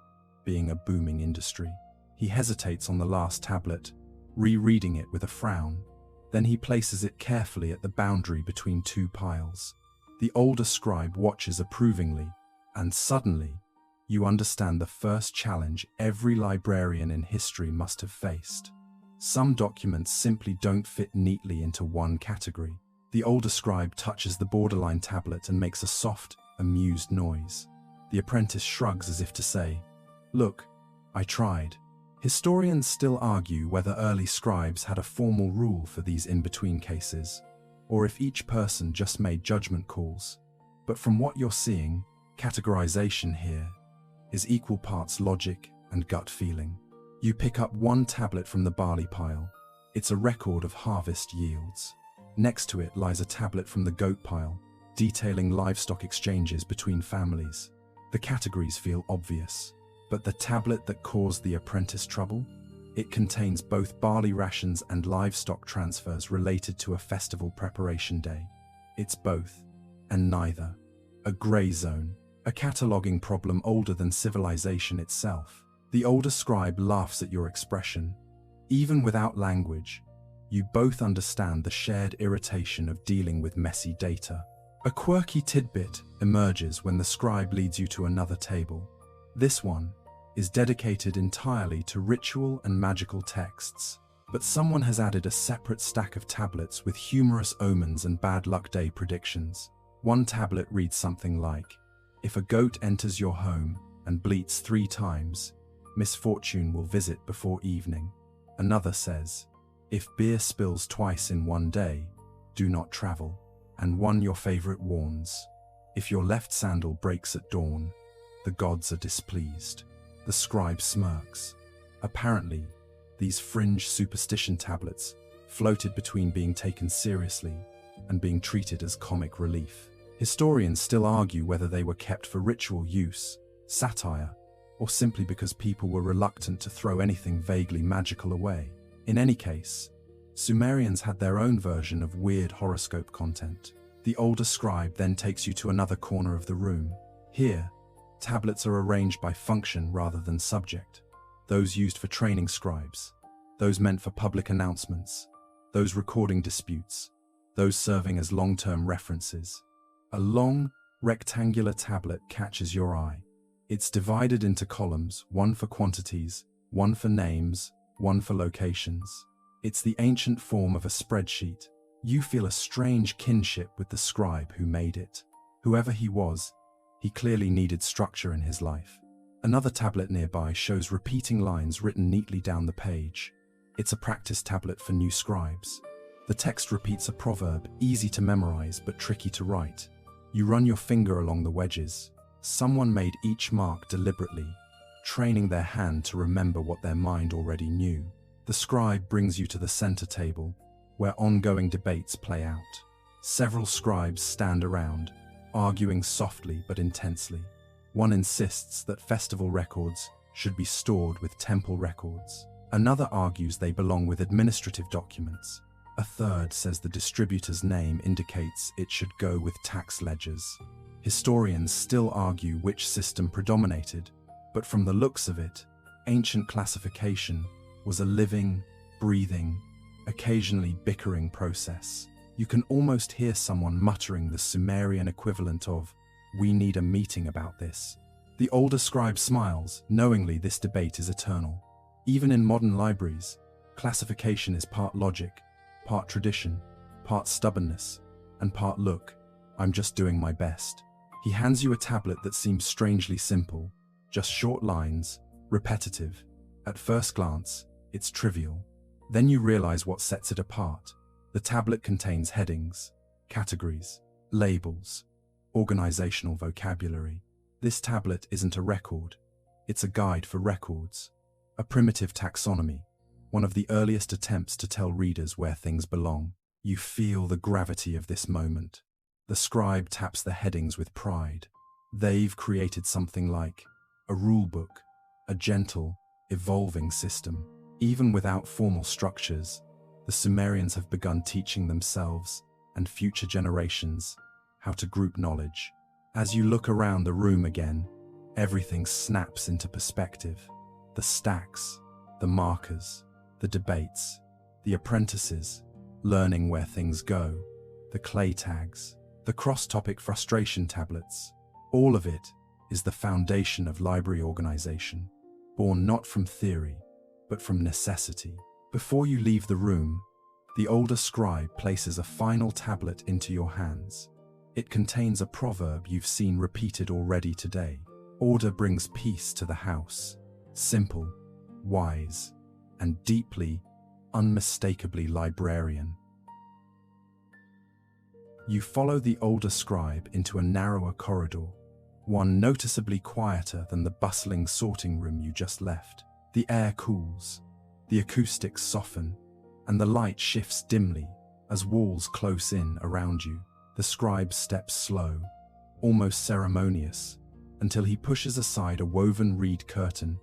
being a booming industry. He hesitates on the last tablet, rereading it with a frown. Then he places it carefully at the boundary between 2 piles. The older scribe watches approvingly, and suddenly, you understand the first challenge every librarian in history must have faced. Some documents simply don't fit neatly into one category. The older scribe touches the borderline tablet and makes a soft, amused noise. The apprentice shrugs as if to say, "Look, I tried." Historians still argue whether early scribes had a formal rule for these in-between cases, or if each person just made judgment calls. But from what you're seeing, categorization here is equal parts logic and gut feeling. You pick up 1 tablet from the barley pile. It's a record of harvest yields. Next to it lies a tablet from the goat pile, detailing livestock exchanges between families. The categories feel obvious, but the tablet that caused the apprentice trouble? It contains both barley rations and livestock transfers related to a festival preparation day. It's both, and neither. A gray zone, a cataloging problem older than civilization itself. The older scribe laughs at your expression. Even without language, you both understand the shared irritation of dealing with messy data. A quirky tidbit emerges when the scribe leads you to another table. This one is dedicated entirely to ritual and magical texts, but someone has added a separate stack of tablets with humorous omens and bad luck day predictions. One tablet reads something like, "If a goat enters your home and bleats 3 times, misfortune will visit before evening." Another says, "If beer spills twice in one day, do not travel." And one, your favorite, warns, "If your left sandal breaks at dawn, the gods are displeased." The scribe smirks. Apparently, these fringe superstition tablets floated between being taken seriously and being treated as comic relief. Historians still argue whether they were kept for ritual use, satire, or simply because people were reluctant to throw anything vaguely magical away. In any case, Sumerians had their own version of weird horoscope content. The older scribe then takes you to another corner of the room. Here, tablets are arranged by function rather than subject. Those used for training scribes, those meant for public announcements, those recording disputes, those serving as long-term references. A long, rectangular tablet catches your eye. It's divided into columns, one for quantities, one for names, one for locations. It's the ancient form of a spreadsheet. You feel a strange kinship with the scribe who made it. Whoever he was, he clearly needed structure in his life. Another tablet nearby shows repeating lines written neatly down the page. It's a practice tablet for new scribes. The text repeats a proverb, easy to memorize but tricky to write. You run your finger along the wedges. Someone made each mark deliberately, training their hand to remember what their mind already knew. The scribe brings you to the center table, where ongoing debates play out. Several scribes stand around, arguing softly but intensely. One insists that festival records should be stored with temple records. Another argues they belong with administrative documents. A third says the distributor's name indicates it should go with tax ledgers. Historians still argue which system predominated, but from the looks of it, ancient classification was a living, breathing, occasionally bickering process. You can almost hear someone muttering the Sumerian equivalent of, "We need a meeting about this." The older scribe smiles, knowingly this debate is eternal. Even in modern libraries, classification is part logic, part tradition, part stubbornness, and part look, I'm just doing my best. He hands you a tablet that seems strangely simple, just short lines, repetitive. At first glance, it's trivial. Then you realize what sets it apart. The tablet contains headings, categories, labels, organizational vocabulary. This tablet isn't a record, it's a guide for records, a primitive taxonomy, one of the earliest attempts to tell readers where things belong. You feel the gravity of this moment. The scribe taps the headings with pride. They've created something like a rulebook, a gentle, evolving system. Even without formal structures, the Sumerians have begun teaching themselves and future generations how to group knowledge. As you look around the room again, everything snaps into perspective. The stacks, the markers, the debates, the apprentices, learning where things go, the clay tags, the cross-topic frustration tablets. All of it is the foundation of library organization, born not from theory, but from necessity. Before you leave the room, the older scribe places a final tablet into your hands. It contains a proverb you've seen repeated already today. Order brings peace to the house. Simple, wise, and deeply, unmistakably librarian. You follow the older scribe into a narrower corridor, one noticeably quieter than the bustling sorting room you just left. The air cools, the acoustics soften, and the light shifts dimly as walls close in around you. The scribe steps slow, almost ceremonious, until he pushes aside a woven reed curtain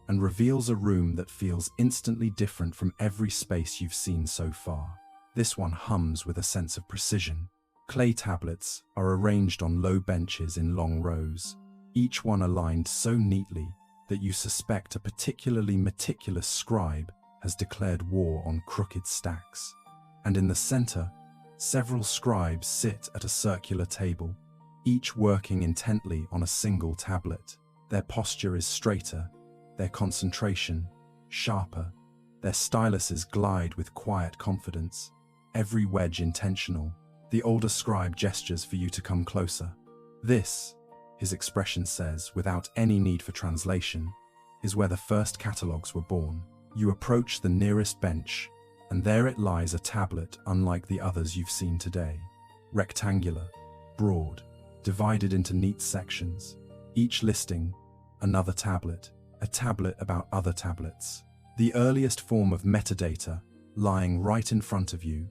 and reveals a room that feels instantly different from every space you've seen so far. This one hums with a sense of precision. Clay tablets are arranged on low benches in long rows, each one aligned so neatly that you suspect a particularly meticulous scribe has declared war on crooked stacks. And in the center, several scribes sit at a circular table, each working intently on a single tablet. Their posture is straighter, their concentration sharper, their styluses glide with quiet confidence, every wedge intentional. The older scribe gestures for you to come closer. This, his expression says, without any need for translation, is where the first catalogues were born. You approach the nearest bench, and there it lies, a tablet unlike the others you've seen today. Rectangular, broad, divided into neat sections, each listing another tablet, a tablet about other tablets. The earliest form of metadata lying right in front of you,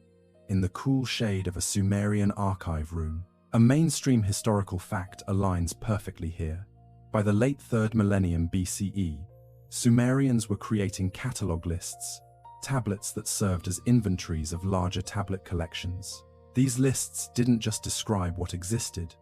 in the cool shade of a Sumerian archive room. A mainstream historical fact aligns perfectly here. By the late 3rd millennium BCE, Sumerians were creating catalog lists, tablets that served as inventories of larger tablet collections. These lists didn't just describe what existed,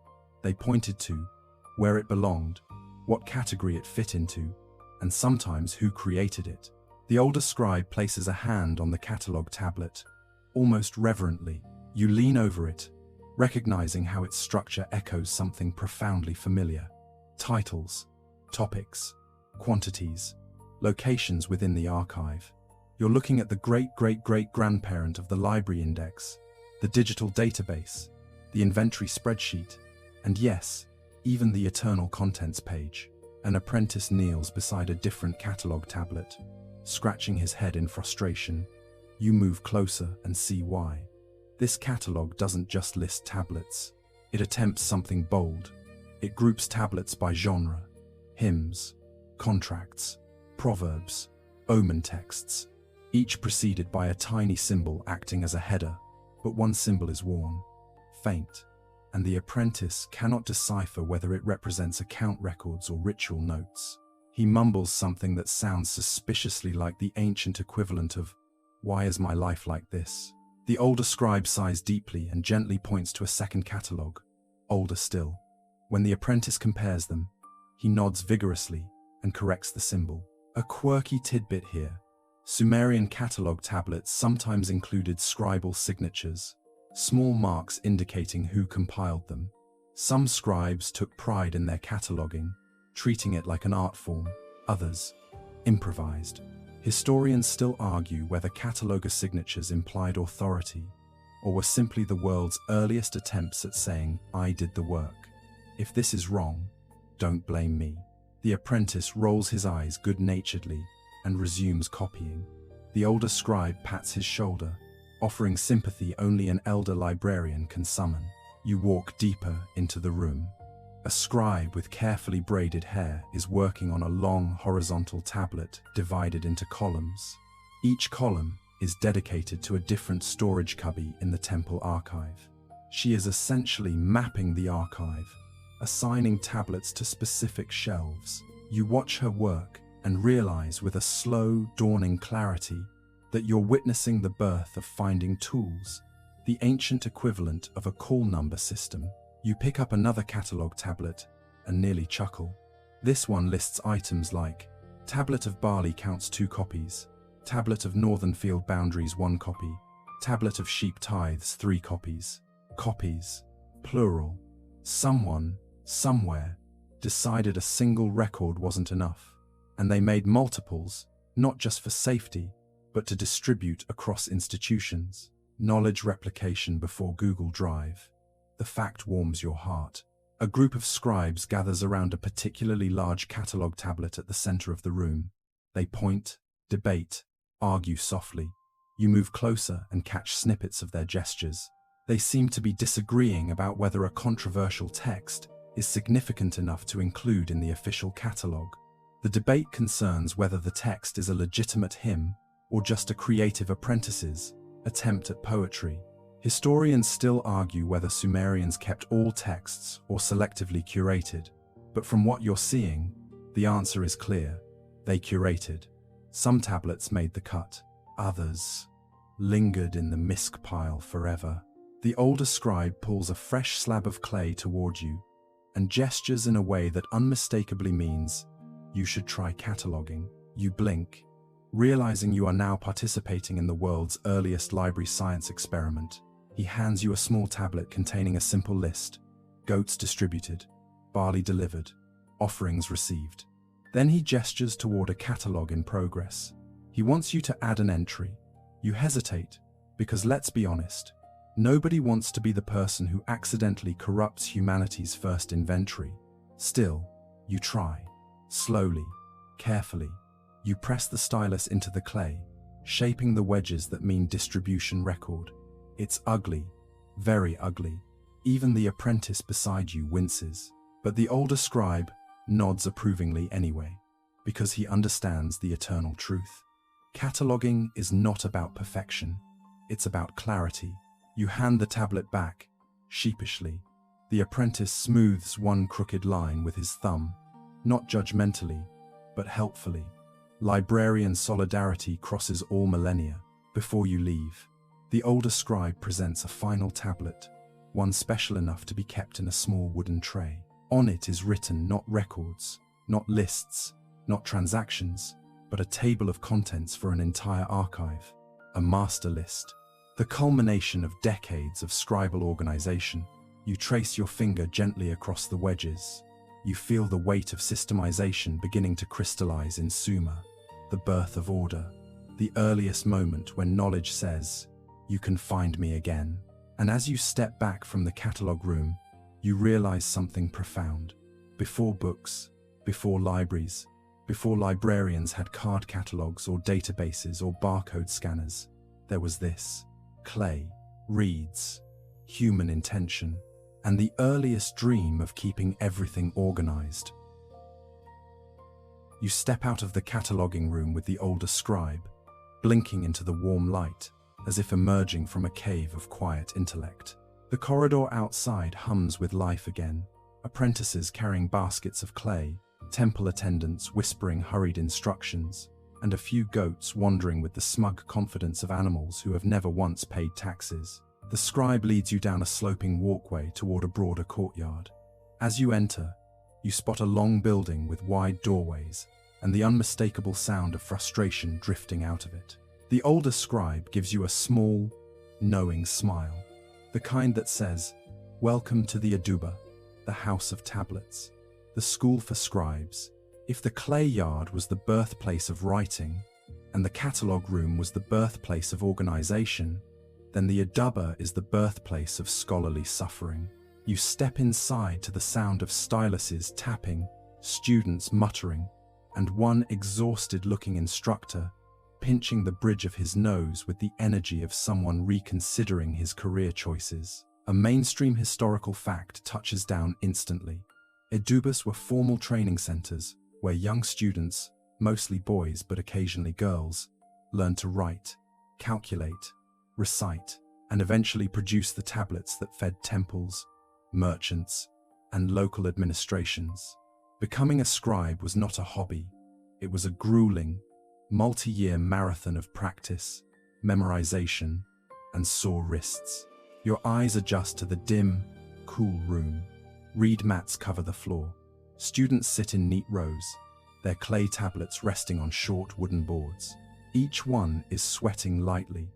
they pointed to where it belonged, what category it fit into, and sometimes who created it. The older scribe places a hand on the catalog tablet. Almost reverently, you lean over it, recognizing how its structure echoes something profoundly familiar. Titles, topics, quantities, locations within the archive. You're looking at the great-great-great-grandparent of the library index, the digital database, the inventory spreadsheet, and yes, even the eternal contents page. An apprentice kneels beside a different catalog tablet, scratching his head in frustration. You move closer and see why. This catalog doesn't just list tablets. It attempts something bold. It groups tablets by genre: hymns, contracts, proverbs, omen texts, each preceded by a tiny symbol acting as a header. But one symbol is worn, faint, and the apprentice cannot decipher whether it represents account records or ritual notes. He mumbles something that sounds suspiciously like the ancient equivalent of, "Why is my life like this?" The older scribe sighs deeply and gently points to a second catalogue, older still. When the apprentice compares them, he nods vigorously and corrects the symbol. A quirky tidbit here: Sumerian catalogue tablets sometimes included scribal signatures, small marks indicating who compiled them. Some scribes took pride in their cataloguing, treating it like an art form. Others improvised. Historians still argue whether catalogue signatures implied authority, or were simply the world's earliest attempts at saying, "I did the work. If this is wrong, don't blame me." The apprentice rolls his eyes good-naturedly and resumes copying. The older scribe pats his shoulder, offering sympathy only an elder librarian can summon. You walk deeper into the room. A scribe with carefully braided hair is working on a long horizontal tablet divided into columns. Each column is dedicated to a different storage cubby in the temple archive. She is essentially mapping the archive, assigning tablets to specific shelves. You watch her work and realize with a slow, dawning clarity that you're witnessing the birth of finding tools, the ancient equivalent of a call number system. You pick up another catalog tablet and nearly chuckle. This one lists items like tablet of barley counts 2 copies, tablet of northern field boundaries 1 copy, tablet of sheep tithes 3 copies. Copies, plural. Someone, somewhere, decided a single record wasn't enough, and they made multiples, not just for safety, but to distribute across institutions. Knowledge replication before Google Drive. The fact warms your heart. A group of scribes gathers around a particularly large catalog tablet at the center of the room. They point, debate, argue softly. You move closer and catch snippets of their gestures. They seem to be disagreeing about whether a controversial text is significant enough to include in the official catalog. The debate concerns whether the text is a legitimate hymn or just a creative apprentice's attempt at poetry. Historians still argue whether Sumerians kept all texts or selectively curated, but from what you're seeing, the answer is clear. They curated. Some tablets made the cut, others lingered in the misc pile forever. The older scribe pulls a fresh slab of clay toward you and gestures in a way that unmistakably means, "You should try cataloging." You blink, realizing you are now participating in the world's earliest library science experiment. He hands you a small tablet containing a simple list: goats distributed, barley delivered, offerings received. Then he gestures toward a catalog in progress. He wants you to add an entry. You hesitate, because let's be honest, nobody wants to be the person who accidentally corrupts humanity's first inventory. Still, you try. Slowly, carefully, you press the stylus into the clay, shaping the wedges that mean distribution record. It's ugly, very ugly. Even the apprentice beside you winces, but the older scribe nods approvingly anyway, because he understands the eternal truth. Cataloging is not about perfection, it's about clarity. You hand the tablet back, sheepishly. The apprentice smooths one crooked line with his thumb, not judgmentally, but helpfully. Librarian solidarity crosses all millennia. Before you leave, the older scribe presents a final tablet, one special enough to be kept in a small wooden tray. On it is written not records, not lists, not transactions, but a table of contents for an entire archive, a master list, the culmination of decades of scribal organization. You trace your finger gently across the wedges. You feel the weight of systemization beginning to crystallize in Sumer, the birth of order, the earliest moment when knowledge says, "You can find me again." And as you step back from the catalog room, you realize something profound. Before books, before libraries, before librarians had card catalogs or databases or barcode scanners, there was this: clay, reeds, human intention, and the earliest dream of keeping everything organized. You step out of the cataloging room with the older scribe, blinking into the warm light, as if emerging from a cave of quiet intellect. The corridor outside hums with life again, apprentices carrying baskets of clay, temple attendants whispering hurried instructions, and a few goats wandering with the smug confidence of animals who have never once paid taxes. The scribe leads you down a sloping walkway toward a broader courtyard. As you enter, you spot a long building with wide doorways and the unmistakable sound of frustration drifting out of it. The older scribe gives you a small, knowing smile, the kind that says, "Welcome to the Aduba, the house of tablets, the school for scribes." If the clay yard was the birthplace of writing, and the catalogue room was the birthplace of organization, then the Aduba is the birthplace of scholarly suffering. You step inside to the sound of styluses tapping, students muttering, and one exhausted-looking instructor pinching the bridge of his nose with the energy of someone reconsidering his career choices. A mainstream historical fact touches down instantly. Adubas were formal training centers where young students, mostly boys but occasionally girls, learned to write, calculate, recite, and eventually produce the tablets that fed temples, merchants, and local administrations. Becoming a scribe was not a hobby. It was a grueling, multi-year marathon of practice, memorization, and sore wrists. Your eyes adjust to the dim, cool room. Reed mats cover the floor. Students sit in neat rows, their clay tablets resting on short wooden boards. Each one is sweating lightly,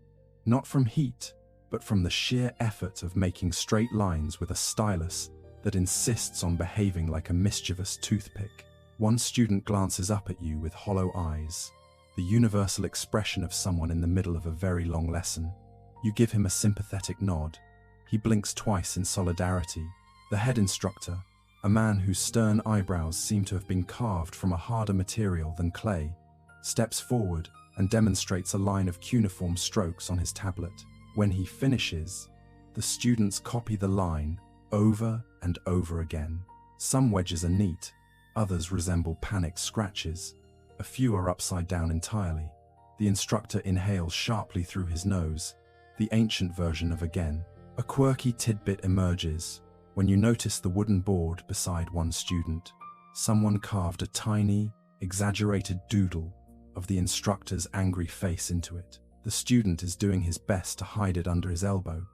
not from heat, but from the sheer effort of making straight lines with a stylus that insists on behaving like a mischievous toothpick. One student glances up at you with hollow eyes, the universal expression of someone in the middle of a very long lesson. You give him a sympathetic nod. He blinks twice in solidarity. The head instructor, a man whose stern eyebrows seem to have been carved from a harder material than clay, steps forward and demonstrates a line of cuneiform strokes on his tablet. When he finishes, the students copy the line over and over again. Some wedges are neat, others resemble panicked scratches. A few are upside down entirely. The instructor inhales sharply through his nose, the ancient version of again. A quirky tidbit emerges when you notice the wooden board beside one student. Someone carved a tiny, exaggerated doodle of the instructor's angry face into it. The student is doing his best to hide it under his elbow,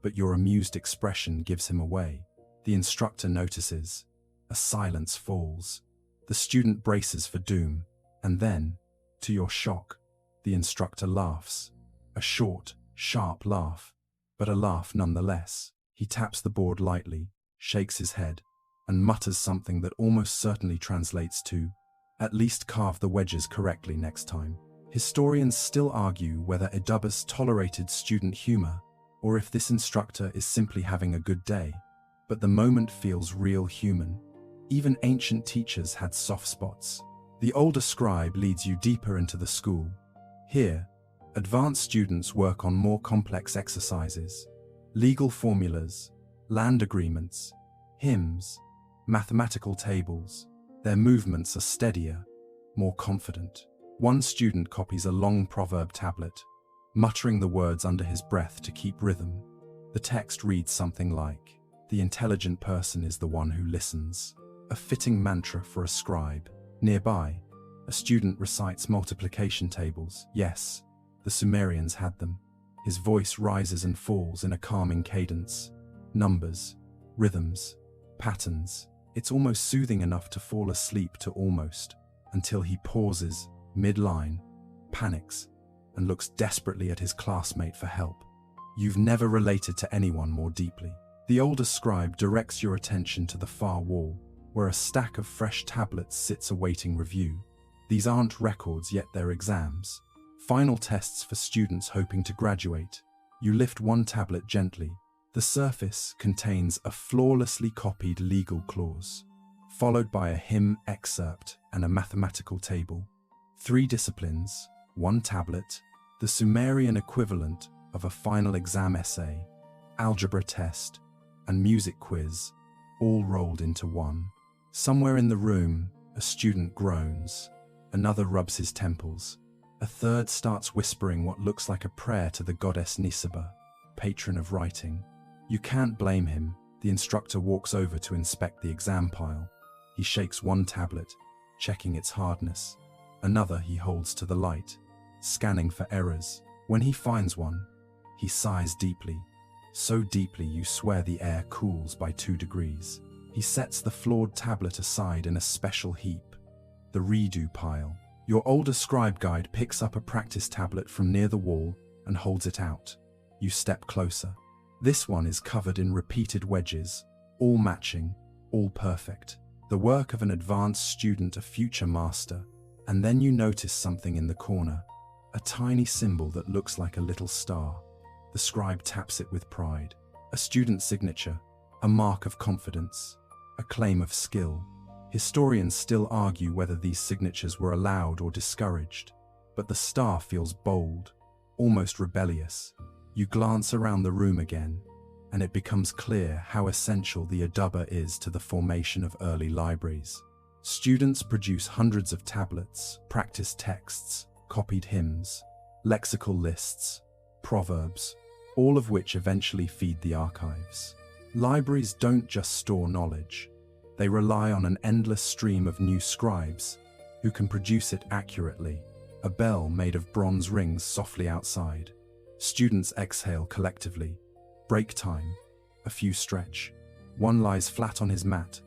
but your amused expression gives him away. The instructor notices. A silence falls. The student braces for doom, and then, to your shock, the instructor laughs. A short, sharp laugh, but a laugh nonetheless. He taps the board lightly, shakes his head, and mutters something that almost certainly translates to, "At least carve the wedges correctly next time." Historians still argue whether Adubas tolerated student humor, or if this instructor is simply having a good day, but the moment feels real human. Even ancient teachers had soft spots. The older scribe leads you deeper into the school. Here, advanced students work on more complex exercises, legal formulas, land agreements, hymns, mathematical tables. Their movements are steadier, more confident. One student copies a long proverb tablet, muttering the words under his breath to keep rhythm. The text reads something like, The intelligent person is the one who listens. A fitting mantra for a scribe. Nearby, a student recites multiplication tables. Yes, the Sumerians had them. His voice rises and falls in a calming cadence. Numbers, rhythms, patterns. It's almost soothing enough to fall asleep to almost, until he pauses, mid-line, panics, and looks desperately at his classmate for help. You've never related to anyone more deeply. The older scribe directs your attention to the far wall, where a stack of fresh tablets sits awaiting review. These aren't records, yet they're exams. Final tests for students hoping to graduate. You lift one tablet gently. The surface contains a flawlessly copied legal clause, followed by a hymn excerpt and a mathematical table. 3 disciplines, 1 tablet, the Sumerian equivalent of a final exam essay, algebra test, and music quiz, all rolled into one. Somewhere in the room, a student groans, another rubs his temples, a third starts whispering what looks like a prayer to the goddess Nisaba, patron of writing. You can't blame him. The instructor walks over to inspect the exam pile. He shakes one tablet, checking its hardness. Another he holds to the light, scanning for errors. When he finds one, he sighs deeply. So deeply you swear the air cools by 2 degrees. He sets the flawed tablet aside in a special heap, the redo pile. Your older scribe guide picks up a practice tablet from near the wall and holds it out. You step closer. This one is covered in repeated wedges, all matching, all perfect. The work of an advanced student, a future master. And then you notice something in the corner, a tiny symbol that looks like a little star. The scribe taps it with pride. A student's signature, a mark of confidence, a claim of skill. Historians still argue whether these signatures were allowed or discouraged, but the star feels bold, almost rebellious. You glance around the room again, and it becomes clear how essential the Adaba is to the formation of early libraries. Students produce hundreds of tablets, practice texts, copied hymns, lexical lists, proverbs, all of which eventually feed the archives. Libraries don't just store knowledge. They rely on an endless stream of new scribes who can produce it accurately. A bell made of bronze rings softly outside. Students exhale collectively. Break time. A few stretch. One lies flat on his mat,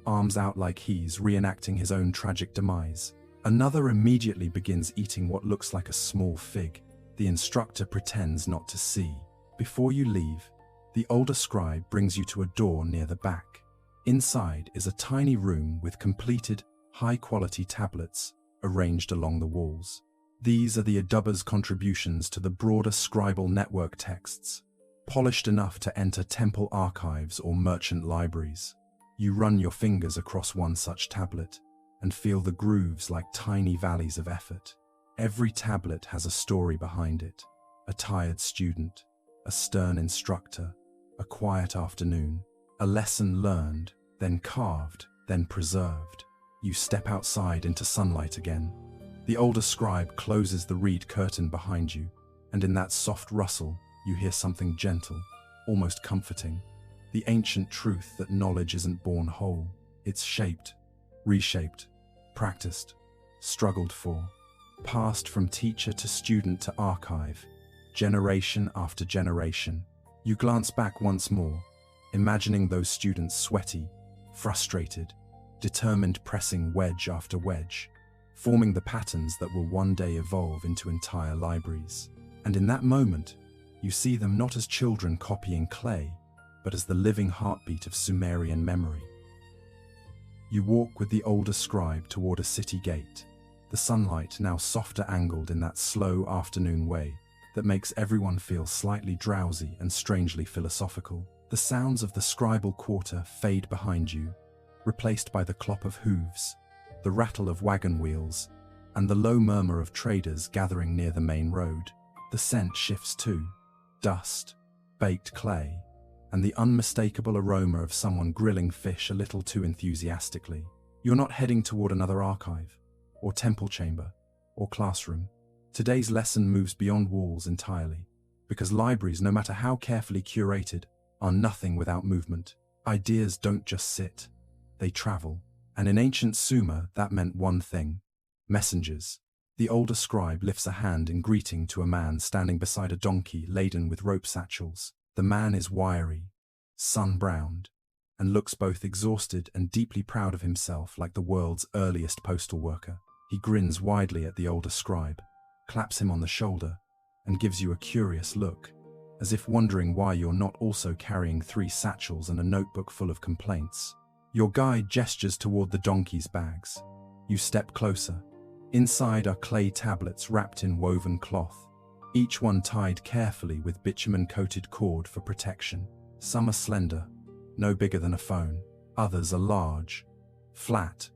arms out like he's reenacting his own tragic demise. Another immediately begins eating what looks like a small fig. The instructor pretends not to see. Before you leave, the older scribe brings you to a door near the back. Inside is a tiny room with completed, high-quality tablets arranged along the walls. These are the Adaba's contributions to the broader scribal network texts, polished enough to enter temple archives or merchant libraries. You run your fingers across one such tablet and feel the grooves like tiny valleys of effort. Every tablet has a story behind it. A tired student, a stern instructor, a quiet afternoon, a lesson learned, then carved, then preserved. You step outside into sunlight again. The older scribe closes the reed curtain behind you, and in that soft rustle, you hear something gentle, almost comforting. The ancient truth that knowledge isn't born whole. It's shaped, reshaped, practiced, struggled for, passed from teacher to student to archive, generation after generation. You glance back once more, imagining those students sweaty, frustrated, determined, pressing wedge after wedge, forming the patterns that will one day evolve into entire libraries. And in that moment, you see them not as children copying clay, but as the living heartbeat of Sumerian memory. You walk with the older scribe toward a city gate, the sunlight now softer angled in that slow afternoon way that makes everyone feel slightly drowsy and strangely philosophical. The sounds of the scribal quarter fade behind you, replaced by the clop of hooves, the rattle of wagon wheels, and the low murmur of traders gathering near the main road. The scent shifts too. Dust, baked clay, and the unmistakable aroma of someone grilling fish a little too enthusiastically. You're not heading toward another archive, or temple chamber, or classroom. Today's lesson moves beyond walls entirely, because libraries, no matter how carefully curated, are nothing without movement. Ideas don't just sit, they travel. And in ancient Sumer, that meant one thing: messengers. The older scribe lifts a hand in greeting to a man standing beside a donkey laden with rope satchels. The man is wiry, sun-browned, and looks both exhausted and deeply proud of himself, like the world's earliest postal worker. He grins widely at the older scribe, claps him on the shoulder, and gives you a curious look, as if wondering why you're not also carrying 3 satchels and a notebook full of complaints. Your guide gestures toward the donkey's bags. You step closer. Inside are clay tablets wrapped in woven cloth, each one tied carefully with bitumen-coated cord for protection. Some are slender, no bigger than a phone. Others are large, flat,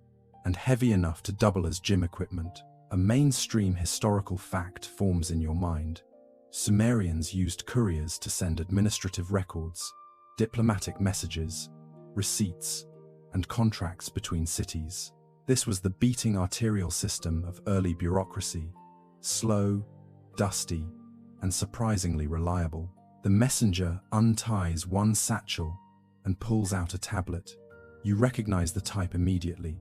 and heavy enough to double as gym equipment. A mainstream historical fact forms in your mind. Sumerians used couriers to send administrative records, diplomatic messages, receipts, and contracts between cities. This was the beating arterial system of early bureaucracy, slow, dusty, and surprisingly reliable. The messenger unties one satchel and pulls out a tablet. You recognize the type immediately: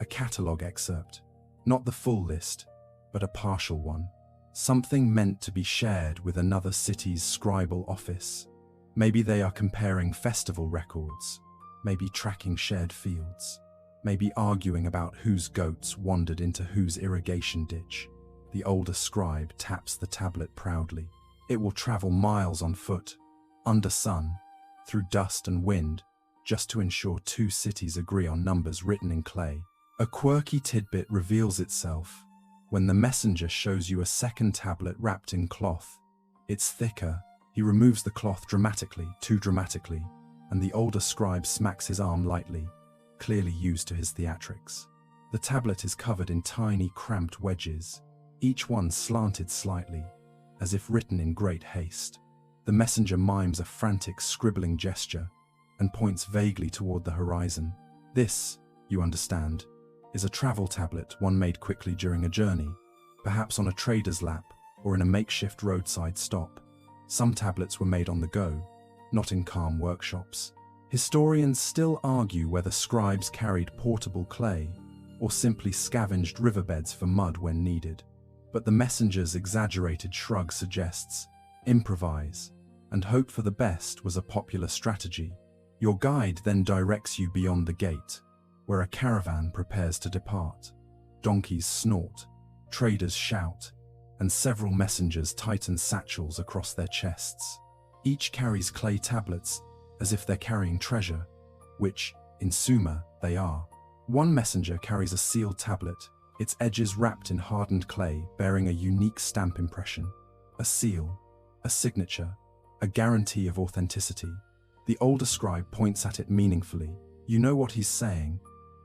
a catalogue excerpt. Not the full list, but a partial one. Something meant to be shared with another city's scribal office. Maybe they are comparing festival records, maybe tracking shared fields, maybe arguing about whose goats wandered into whose irrigation ditch. The older scribe taps the tablet proudly. It will travel miles on foot, under sun, through dust and wind, just to ensure 2 cities agree on numbers written in clay. A quirky tidbit reveals itself when the messenger shows you a second tablet wrapped in cloth. It's thicker. He removes the cloth dramatically, too dramatically, and the older scribe smacks his arm lightly, clearly used to his theatrics. The tablet is covered in tiny, cramped wedges, each one slanted slightly, as if written in great haste. The messenger mimes a frantic, scribbling gesture and points vaguely toward the horizon. This, you understand, is a travel tablet, one made quickly during a journey, perhaps on a trader's lap or in a makeshift roadside stop. Some tablets were made on the go, not in calm workshops. Historians still argue whether scribes carried portable clay or simply scavenged riverbeds for mud when needed. But the messenger's exaggerated shrug suggests improvise and hope for the best was a popular strategy. Your guide then directs you beyond the gate, where a caravan prepares to depart. Donkeys snort, traders shout, and several messengers tighten satchels across their chests. Each carries clay tablets, as if they're carrying treasure, which, in Sumer, they are. One messenger carries a sealed tablet, its edges wrapped in hardened clay, bearing a unique stamp impression. A seal, a signature, a guarantee of authenticity. The older scribe points at it meaningfully. You know what he's saying.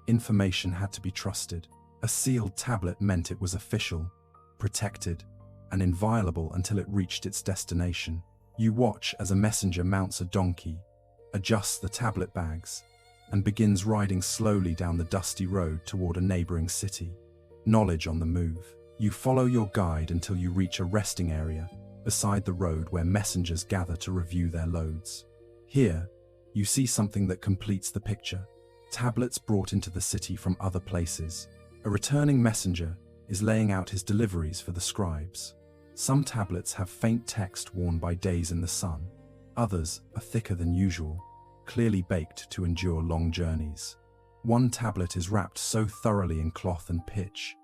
Information had to be trusted. A sealed tablet meant it was official, protected, and inviolable until it reached its destination. You watch as a messenger mounts a donkey, adjusts the tablet bags, and begins riding slowly down the dusty road toward a neighboring city. Knowledge on the move. You follow your guide until you reach a resting area beside the road where messengers gather to review their loads. Here, you see something that completes the picture. Tablets brought into the city from other places. A returning messenger is laying out his deliveries for the scribes. Some tablets have faint text worn by days in the sun. Others are thicker than usual, clearly baked to endure long journeys. One tablet is wrapped so thoroughly in cloth and pitch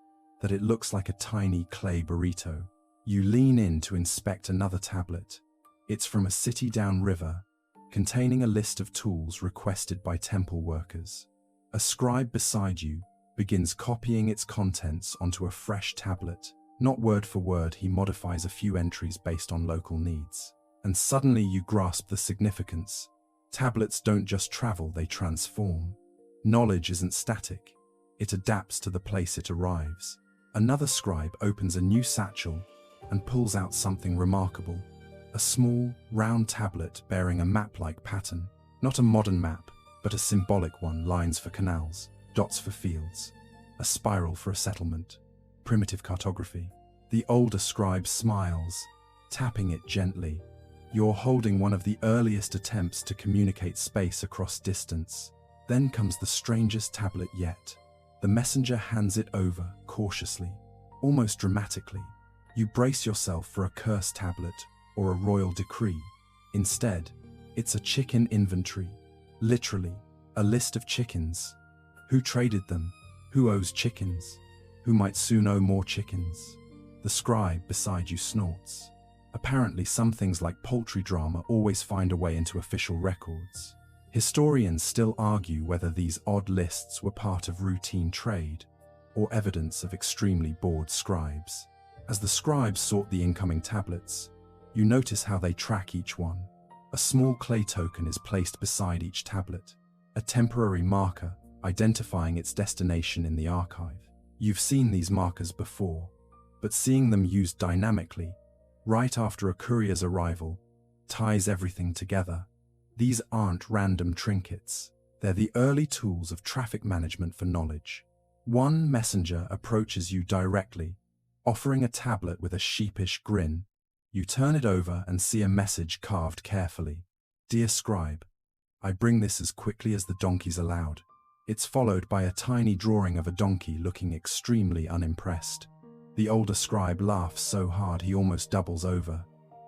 that it looks like a tiny clay burrito. You lean in to inspect another tablet. It's from a city downriver, containing a list of tools requested by temple workers. A scribe beside you begins copying its contents onto a fresh tablet. Not word for word, he modifies a few entries based on local needs. And suddenly you grasp the significance. Tablets don't just travel, they transform. Knowledge isn't static. It adapts to the place it arrives. Another scribe opens a new satchel and pulls out something remarkable. A small, round tablet bearing a map-like pattern. Not a modern map, but a symbolic one. Lines for canals, dots for fields, a spiral for a settlement. Primitive cartography. The older scribe smiles, tapping it gently, You're holding one of the earliest attempts to communicate space across distance. Then comes the strangest tablet yet. The messenger hands it over, cautiously, almost dramatically. You brace yourself for a cursed tablet or a royal decree. Instead, it's a chicken inventory. Literally, a list of chickens. Who traded them? Who owes chickens? Who might soon owe more chickens? The scribe beside you snorts. Apparently, some things like poultry drama always find a way into official records. Historians still argue whether these odd lists were part of routine trade or evidence of extremely bored scribes. As the scribes sort the incoming tablets, you notice how they track each one. A small clay token is placed beside each tablet, a temporary marker identifying its destination in the archive. You've seen these markers before, but seeing them used dynamically, right after a courier's arrival, ties everything together. These aren't random trinkets. They're the early tools of traffic management for knowledge. One messenger approaches you directly, offering a tablet with a sheepish grin. You turn it over and see a message carved carefully. Dear scribe, I bring this as quickly as the donkeys allowed. It's followed by a tiny drawing of a donkey looking extremely unimpressed. The older scribe laughs so hard he almost doubles over.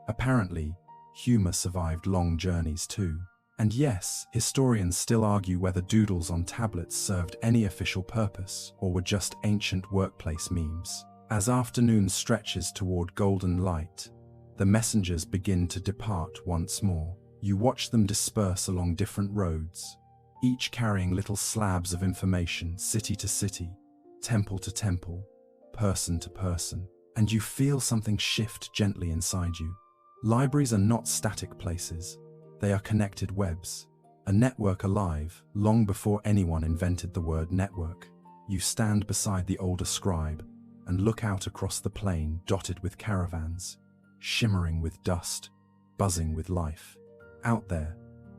Apparently, humor survived long journeys too. And yes, historians still argue whether doodles on tablets served any official purpose or were just ancient workplace memes. As afternoon stretches toward golden light, the messengers begin to depart once more. You watch them disperse along different roads, each carrying little slabs of information, city to city, temple to temple, person to person, and you feel something shift gently inside you. Libraries are not static places. They are connected webs, a network alive long before anyone invented the word network. You stand beside the older scribe and look out across the plain dotted with caravans, shimmering with dust, buzzing with life. Out there,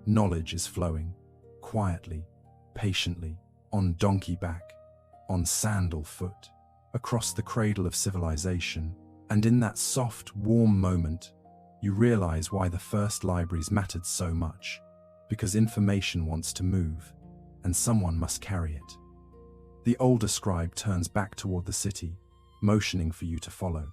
knowledge is flowing, quietly, patiently, on donkey back, on sandal foot, across the cradle of civilization. And in that soft, warm moment, you realize why the first libraries mattered so much. Because information wants to move, and someone must carry it. The older scribe turns back toward the city, motioning for you to follow.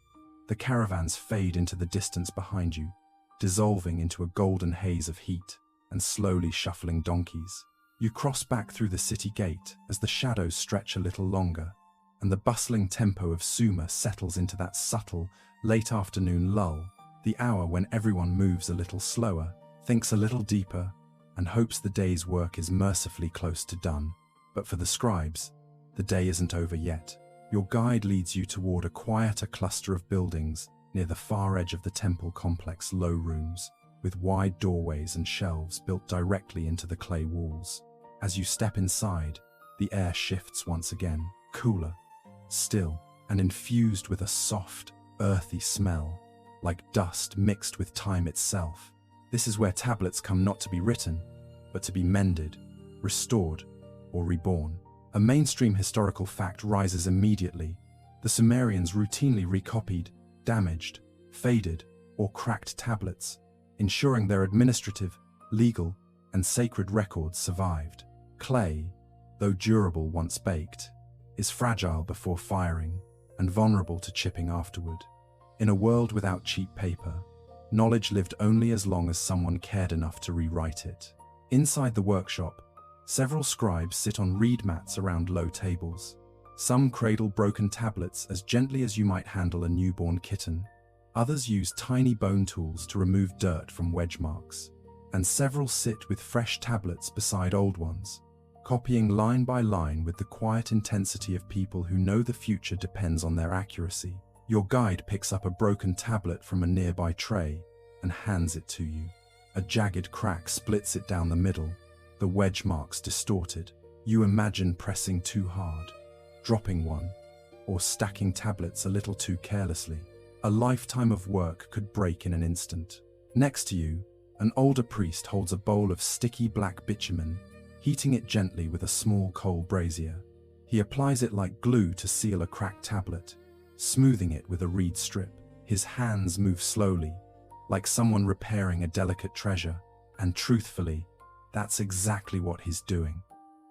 The caravans fade into the distance behind you, dissolving into a golden haze of heat and slowly shuffling donkeys. You cross back through the city gate as the shadows stretch a little longer, and the bustling tempo of Sumer settles into that subtle, late afternoon lull, the hour when everyone moves a little slower, thinks a little deeper, and hopes the day's work is mercifully close to done. But for the scribes, the day isn't over yet. Your guide leads you toward a quieter cluster of buildings near the far edge of the temple complex, low rooms, with wide doorways and shelves built directly into the clay walls. As you step inside, the air shifts once again, cooler, still, and infused with a soft, earthy smell, like dust mixed with time itself. This is where tablets come not to be written, but to be mended, restored, or reborn. A mainstream historical fact rises immediately. The Sumerians routinely recopied, damaged, faded, or cracked tablets, ensuring their administrative, legal, and sacred records survived. Clay, though durable once baked, is fragile before firing and vulnerable to chipping afterward. In a world without cheap paper, knowledge lived only as long as someone cared enough to rewrite it. Inside the workshop, several scribes sit on reed mats around low tables. Some cradle broken tablets as gently as you might handle a newborn kitten. Others use tiny bone tools to remove dirt from wedge marks. And several sit with fresh tablets beside old ones, copying line by line with the quiet intensity of people who know the future depends on their accuracy. Your guide picks up a broken tablet from a nearby tray and hands it to you. A jagged crack splits it down the middle, the wedge marks distorted. You imagine pressing too hard, dropping one, or stacking tablets a little too carelessly. A lifetime of work could break in an instant. Next to you, an older priest holds a bowl of sticky black bitumen, heating it gently with a small coal brazier. He applies it like glue to seal a cracked tablet, smoothing it with a reed strip. His hands move slowly, like someone repairing a delicate treasure. And truthfully, that's exactly what he's doing.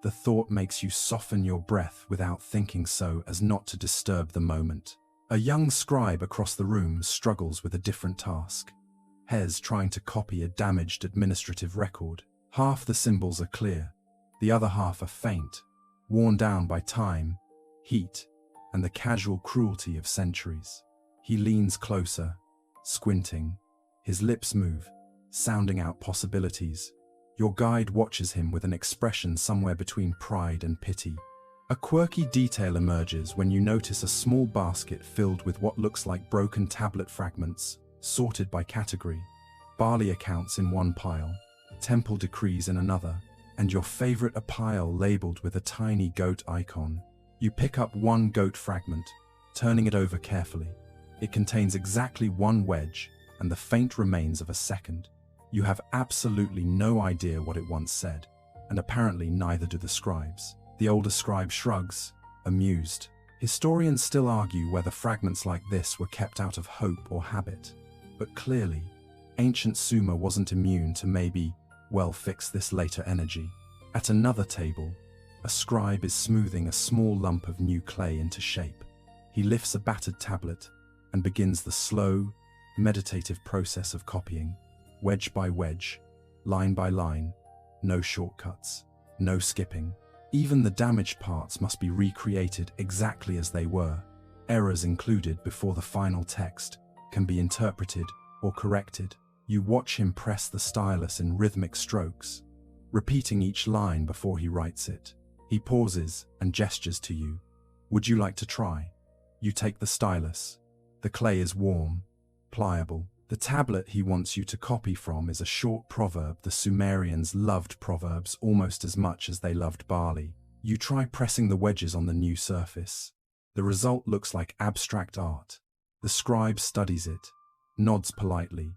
The thought makes you soften your breath without thinking so as not to disturb the moment. A young scribe across the room struggles with a different task. Hez trying to copy a damaged administrative record. Half the symbols are clear, the other half are faint, worn down by time, heat, and the casual cruelty of centuries. He leans closer, squinting. His lips move, sounding out possibilities. Your guide watches him with an expression somewhere between pride and pity. A quirky detail emerges when you notice a small basket filled with what looks like broken tablet fragments, sorted by category. Barley accounts in one pile, temple decrees in another, and your favorite a pile labeled with a tiny goat icon. You pick up one goat fragment, turning it over carefully. It contains exactly one wedge and the faint remains of a second. You have absolutely no idea what it once said, and apparently neither do the scribes. The older scribe shrugs, amused. Historians still argue whether fragments like this were kept out of hope or habit. But clearly, ancient Sumer wasn't immune to maybe, well, fix this later energy. At another table, a scribe is smoothing a small lump of new clay into shape. He lifts a battered tablet and begins the slow, meditative process of copying, wedge by wedge, line by line, no shortcuts, no skipping. Even the damaged parts must be recreated exactly as they were. Errors included before the final text can be interpreted or corrected. You watch him press the stylus in rhythmic strokes, repeating each line before he writes it. He pauses and gestures to you. Would you like to try? You take the stylus. The clay is warm, pliable. The tablet he wants you to copy from is a short proverb. The Sumerians loved proverbs almost as much as they loved barley. You try pressing the wedges on the new surface. The result looks like abstract art. The scribe studies it, nods politely,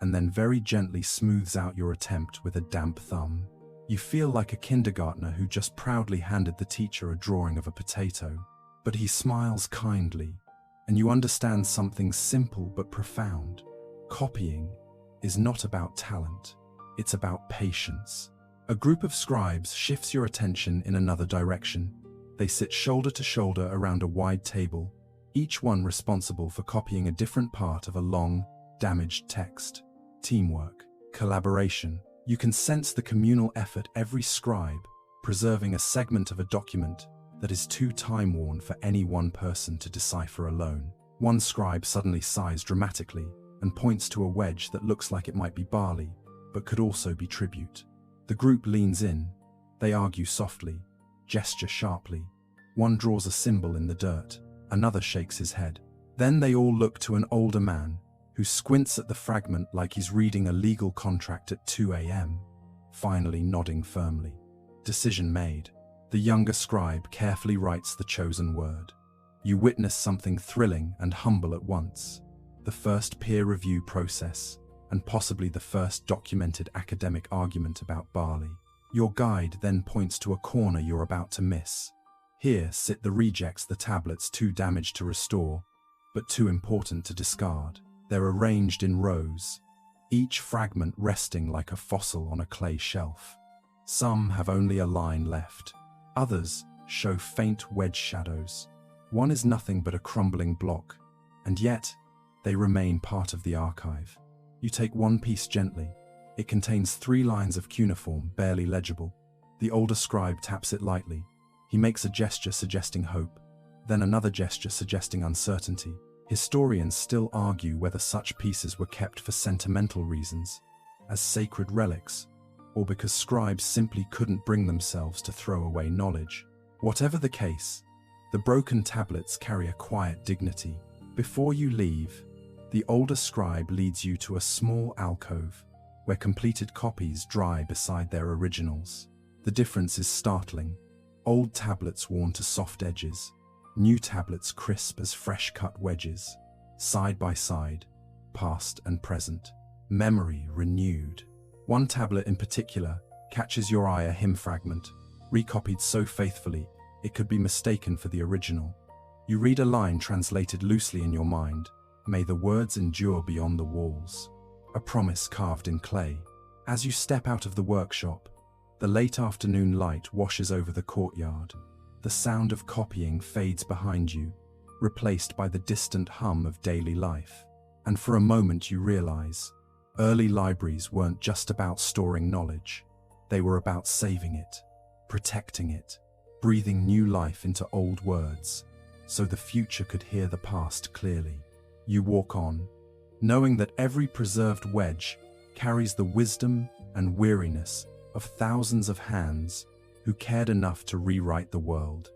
and then very gently smooths out your attempt with a damp thumb. You feel like a kindergartner who just proudly handed the teacher a drawing of a potato. But he smiles kindly, and you understand something simple but profound. Copying is not about talent, it's about patience. A group of scribes shifts your attention in another direction. They sit shoulder to shoulder around a wide table, each one responsible for copying a different part of a long, damaged text. Teamwork, collaboration. You can sense the communal effort every scribe, preserving a segment of a document that is too time-worn for any one person to decipher alone. One scribe suddenly sighs dramatically and points to a wedge that looks like it might be barley, but could also be tribute. The group leans in. They argue softly, gesture sharply. One draws a symbol in the dirt, another shakes his head. Then they all look to an older man, who squints at the fragment like he's reading a legal contract at 2 a.m., finally nodding firmly. Decision made. The younger scribe carefully writes the chosen word. You witness something thrilling and humble at once. The first peer review process, and possibly the first documented academic argument about barley. Your guide then points to a corner you're about to miss. Here sit the rejects, the tablets too damaged to restore, but too important to discard. They're arranged in rows, each fragment resting like a fossil on a clay shelf. Some have only a line left. Others show faint wedge shadows. One is nothing but a crumbling block, and yet they remain part of the archive. You take one piece gently. It contains 3 lines of cuneiform, barely legible. The older scribe taps it lightly. He makes a gesture suggesting hope, then another gesture suggesting uncertainty. Historians still argue whether such pieces were kept for sentimental reasons, as sacred relics, or because scribes simply couldn't bring themselves to throw away knowledge. Whatever the case, the broken tablets carry a quiet dignity. Before you leave, the older scribe leads you to a small alcove, where completed copies dry beside their originals. The difference is startling. Old tablets worn to soft edges, new tablets crisp as fresh-cut wedges, side by side, past and present, memory renewed. One tablet in particular catches your eye, a hymn fragment, recopied so faithfully it could be mistaken for the original. You read a line translated loosely in your mind, "May the words endure beyond the walls." a promise carved in clay. As you step out of the workshop, the late afternoon light washes over the courtyard. The sound of copying fades behind you, replaced by the distant hum of daily life. And for a moment you realize, early libraries weren't just about storing knowledge. They were about saving it, protecting it, breathing new life into old words, so the future could hear the past clearly. You walk on, knowing that every preserved wedge carries the wisdom and weariness of thousands of hands who cared enough to rewrite the world.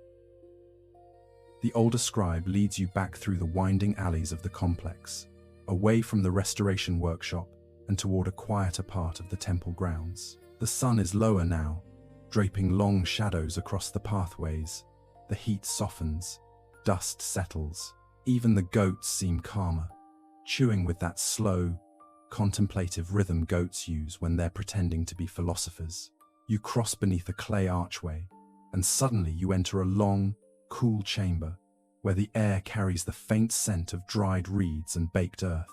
The older scribe leads you back through the winding alleys of the complex, away from the restoration workshop and toward a quieter part of the temple grounds. The sun is lower now, draping long shadows across the pathways. The heat softens, dust settles. Even the goats seem calmer, chewing with that slow, contemplative rhythm goats use when they're pretending to be philosophers. You cross beneath a clay archway, and suddenly you enter a long, cool chamber where the air carries the faint scent of dried reeds and baked earth.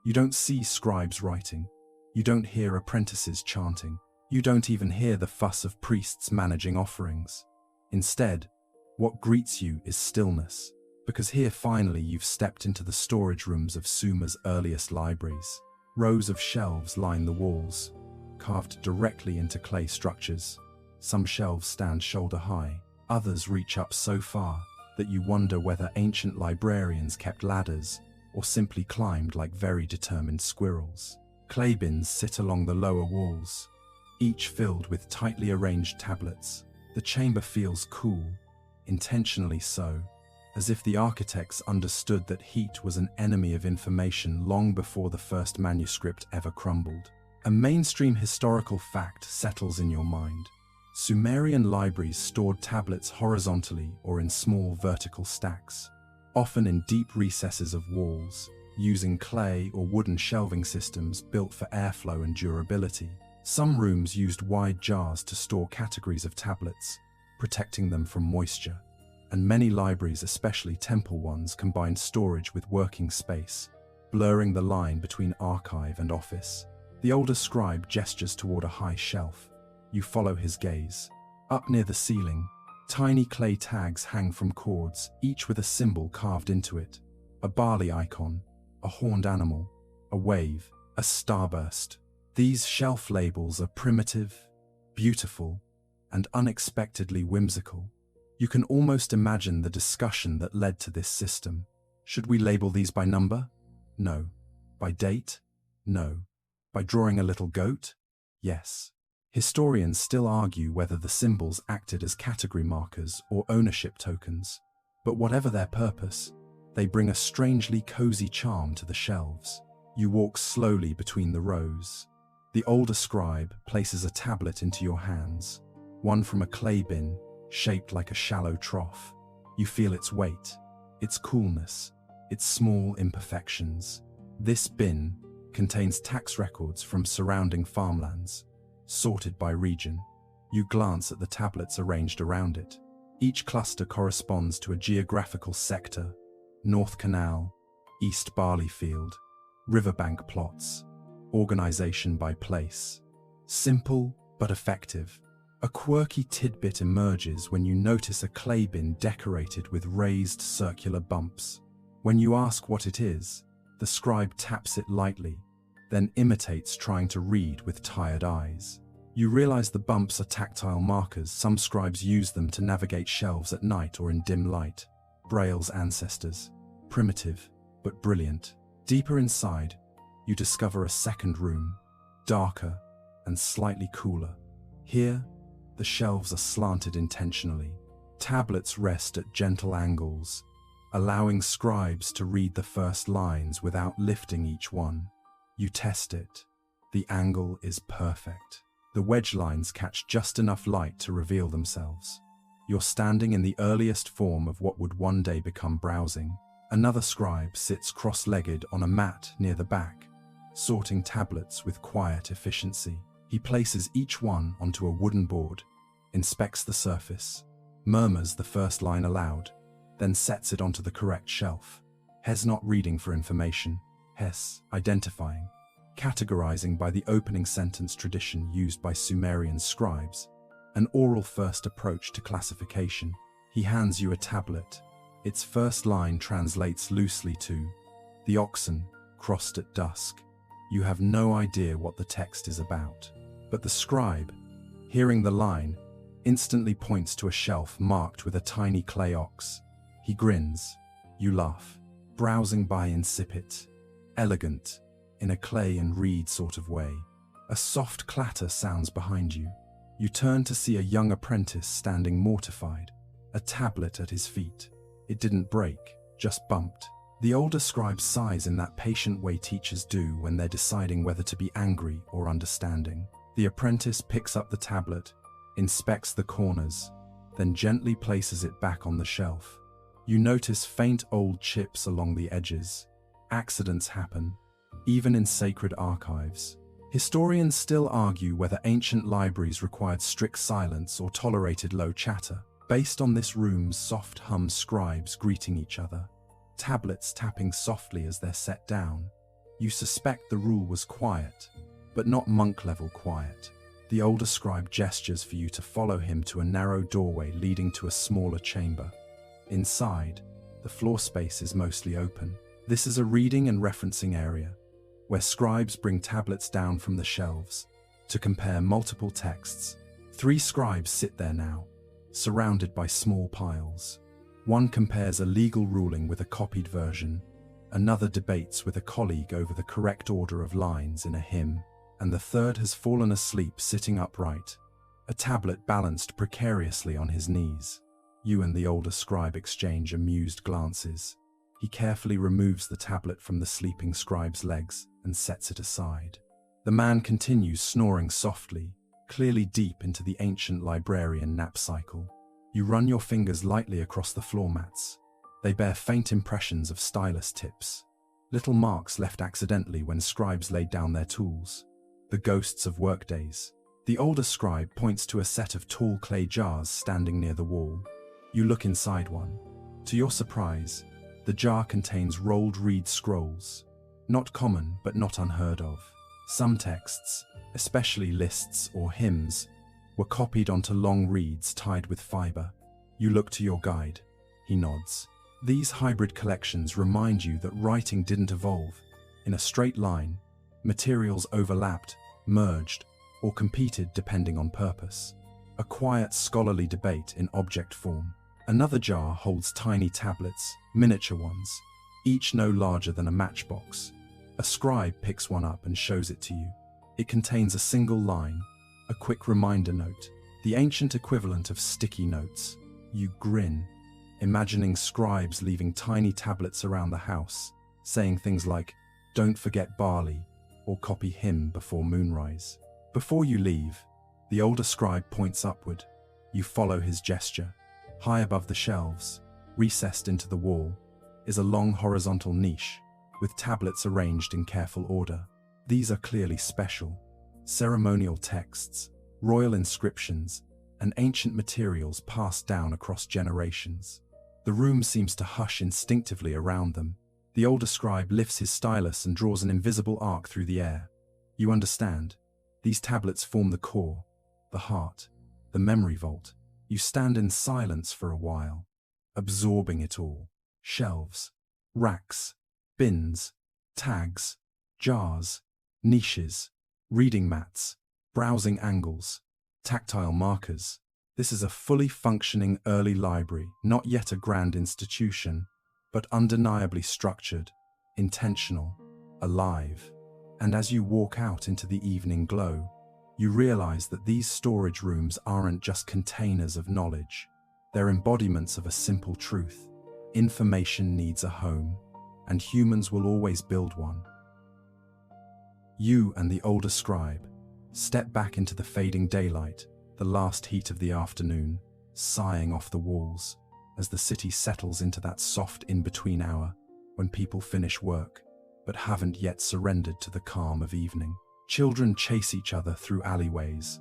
You don't see scribes writing. You don't hear apprentices chanting. You don't even hear the fuss of priests managing offerings. Instead, what greets you is stillness, because here finally you've stepped into the storage rooms of Sumer's earliest libraries. Rows of shelves line the walls, carved directly into clay structures. Some shelves stand shoulder high, others reach up so far that you wonder whether ancient librarians kept ladders or simply climbed like very determined squirrels. Clay bins sit along the lower walls, each filled with tightly arranged tablets. The chamber feels cool, intentionally so, as if the architects understood that heat was an enemy of information long before the first manuscript ever crumbled. A mainstream historical fact settles in your mind. Sumerian libraries stored tablets horizontally or in small vertical stacks, often in deep recesses of walls, using clay or wooden shelving systems built for airflow and durability. Some rooms used wide jars to store categories of tablets, protecting them from moisture. And many libraries, especially temple ones, combined storage with working space, blurring the line between archive and office. The older scribe gestures toward a high shelf. You follow his gaze. Up near the ceiling, tiny clay tags hang from cords, each with a symbol carved into it. A barley icon, a horned animal, a wave, a starburst. These shelf labels are primitive, beautiful, and unexpectedly whimsical. You can almost imagine the discussion that led to this system. Should we label these by number? No. By date? No. By drawing a little goat? Yes. Historians still argue whether the symbols acted as category markers or ownership tokens. But whatever their purpose, they bring a strangely cozy charm to the shelves. You walk slowly between the rows. The older scribe places a tablet into your hands, one from a clay bin, shaped like a shallow trough. You feel its weight, its coolness, its small imperfections. This bin contains tax records from surrounding farmlands, sorted by region. You glance at the tablets arranged around it. Each cluster corresponds to a geographical sector: North Canal, East Barley Field, riverbank plots, organization by place. Simple but effective. A quirky tidbit emerges when you notice a clay bin decorated with raised circular bumps. When you ask what it is, the scribe taps it lightly, then imitates trying to read with tired eyes. You realize the bumps are tactile markers. Some scribes use them to navigate shelves at night or in dim light. Braille's ancestors. Primitive, but brilliant. Deeper inside, you discover a second room, darker and slightly cooler. Here, the shelves are slanted intentionally. Tablets rest at gentle angles, allowing scribes to read the first lines without lifting each one. You test it. The angle is perfect. The wedge lines catch just enough light to reveal themselves. You're standing in the earliest form of what would one day become browsing. Another scribe sits cross-legged on a mat near the back, sorting tablets with quiet efficiency. He places each one onto a wooden board, inspects the surface, murmurs the first line aloud, then sets it onto the correct shelf. Hes not reading for information, Hes identifying. categorizing by the opening sentence tradition used by Sumerian scribes, an oral-first approach to classification. He hands you a tablet. Its first line translates loosely to, "The oxen crossed at dusk." You have no idea what the text is about. But the scribe, hearing the line, instantly points to a shelf marked with a tiny clay ox. He grins. You laugh, browsing by insipid, elegant, in a clay and reed sort of way. A soft clatter sounds behind you. You turn to see a young apprentice standing mortified, a tablet at his feet. It didn't break, just bumped. The older scribe sighs in that patient way teachers do when they're deciding whether to be angry or understanding. The apprentice picks up the tablet, inspects the corners, then gently places it back on the shelf. You notice faint old chips along the edges. Accidents happen, even in sacred archives. Historians still argue whether ancient libraries required strict silence or tolerated low chatter. Based on this room's soft hum, scribes greeting each other, tablets tapping softly as they're set down. You suspect the rule was quiet, but not monk-level quiet. The older scribe gestures for you to follow him to a narrow doorway leading to a smaller chamber. Inside, the floor space is mostly open. This is a reading and referencing area, where scribes bring tablets down from the shelves to compare multiple texts. 3 scribes sit there now, surrounded by small piles. One compares a legal ruling with a copied version, another debates with a colleague over the correct order of lines in a hymn, and the third has fallen asleep sitting upright, a tablet balanced precariously on his knees. You and the older scribe exchange amused glances. He carefully removes the tablet from the sleeping scribe's legs and sets it aside. The man continues snoring softly, clearly deep into the ancient librarian nap cycle. You run your fingers lightly across the floor mats. They bear faint impressions of stylus tips, little marks left accidentally when scribes laid down their tools, the ghosts of workdays. The older scribe points to a set of tall clay jars standing near the wall. You look inside one. To your surprise, the jar contains rolled reed scrolls. Not common, but not unheard of. Some texts, especially lists or hymns, were copied onto long reeds tied with fiber. You look to your guide. He nods. These hybrid collections remind you that writing didn't evolve in a straight line. Materials overlapped, merged, or competed depending on purpose. A quiet scholarly debate in object form. Another jar holds tiny tablets, miniature ones, each no larger than a matchbox. A scribe picks one up and shows it to you. It contains a single line, a quick reminder note, the ancient equivalent of sticky notes. You grin, imagining scribes leaving tiny tablets around the house, saying things like, "Don't forget barley," or "Copy hymn before moonrise." Before you leave, the older scribe points upward. You follow his gesture. High above the shelves, recessed into the wall, is a long horizontal niche, with tablets arranged in careful order. These are clearly special. Ceremonial texts, royal inscriptions, and ancient materials passed down across generations. The room seems to hush instinctively around them. The older scribe lifts his stylus and draws an invisible arc through the air. You understand. These tablets form the core, the heart, the memory vault. You stand in silence for a while, absorbing it all. Shelves, racks, bins, tags, jars, niches, reading mats, browsing angles, tactile markers. This is a fully functioning early library, not yet a grand institution, but undeniably structured, intentional, alive. And as you walk out into the evening glow, you realize that these storage rooms aren't just containers of knowledge. They're embodiments of a simple truth. Information needs a home, and humans will always build one. You and the older scribe step back into the fading daylight, the last heat of the afternoon, sighing off the walls, as the city settles into that soft in-between hour when people finish work, but haven't yet surrendered to the calm of evening. Children chase each other through alleyways.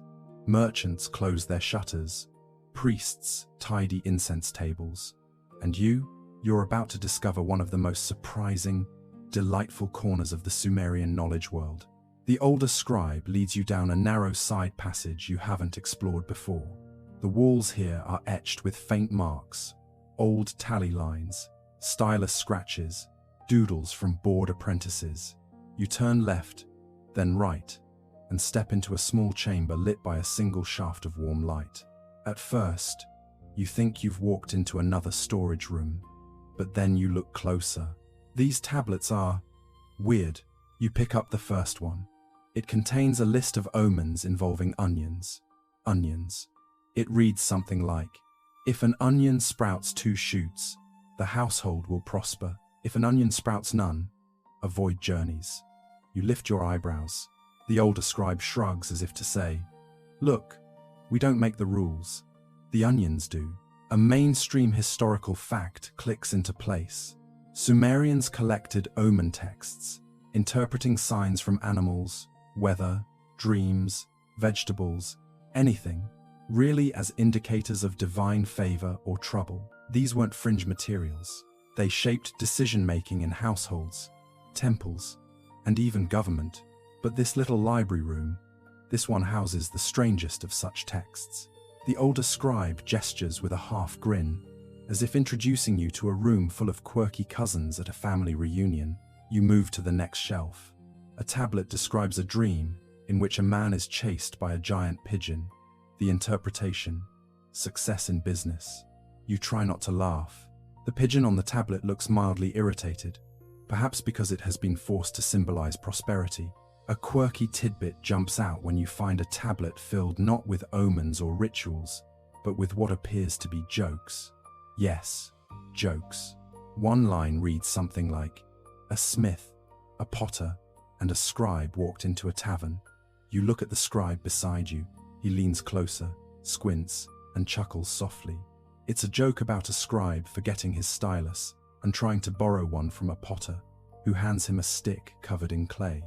Merchants close their shutters. Priests tidy incense tables. And you're about to discover one of the most surprising, delightful corners of the Sumerian knowledge world. The older scribe leads you down a narrow side passage you haven't explored before. The walls here are etched with faint marks, old tally lines, stylus scratches, doodles from bored apprentices. You turn left, then right, and step into a small chamber lit by a single shaft of warm light. At first, you think you've walked into another storage room, but then you look closer. These tablets are weird. You pick up the first one. It contains a list of omens involving onions. Onions. It reads something like, if an onion sprouts 2 shoots, the household will prosper. If an onion sprouts none, avoid journeys. You lift your eyebrows. The older scribe shrugs as if to say, look, we don't make the rules. The onions do. A mainstream historical fact clicks into place. Sumerians collected omen texts, interpreting signs from animals, weather, dreams, vegetables, anything, really as indicators of divine favor or trouble. These weren't fringe materials. They shaped decision-making in households, temples, and even government. But this little library room, this one houses the strangest of such texts. The older scribe gestures with a half grin, as if introducing you to a room full of quirky cousins at a family reunion. You move to the next shelf. A tablet describes a dream in which a man is chased by a giant pigeon. The interpretation: success in business. You try not to laugh. The pigeon on the tablet looks mildly irritated, perhaps because it has been forced to symbolize prosperity. A quirky tidbit jumps out when you find a tablet filled not with omens or rituals, but with what appears to be jokes. Yes, jokes. One line reads something like, a smith, a potter, and a scribe walked into a tavern. You look at the scribe beside you. He leans closer, squints, and chuckles softly. It's a joke about a scribe forgetting his stylus and trying to borrow one from a potter, who hands him a stick covered in clay.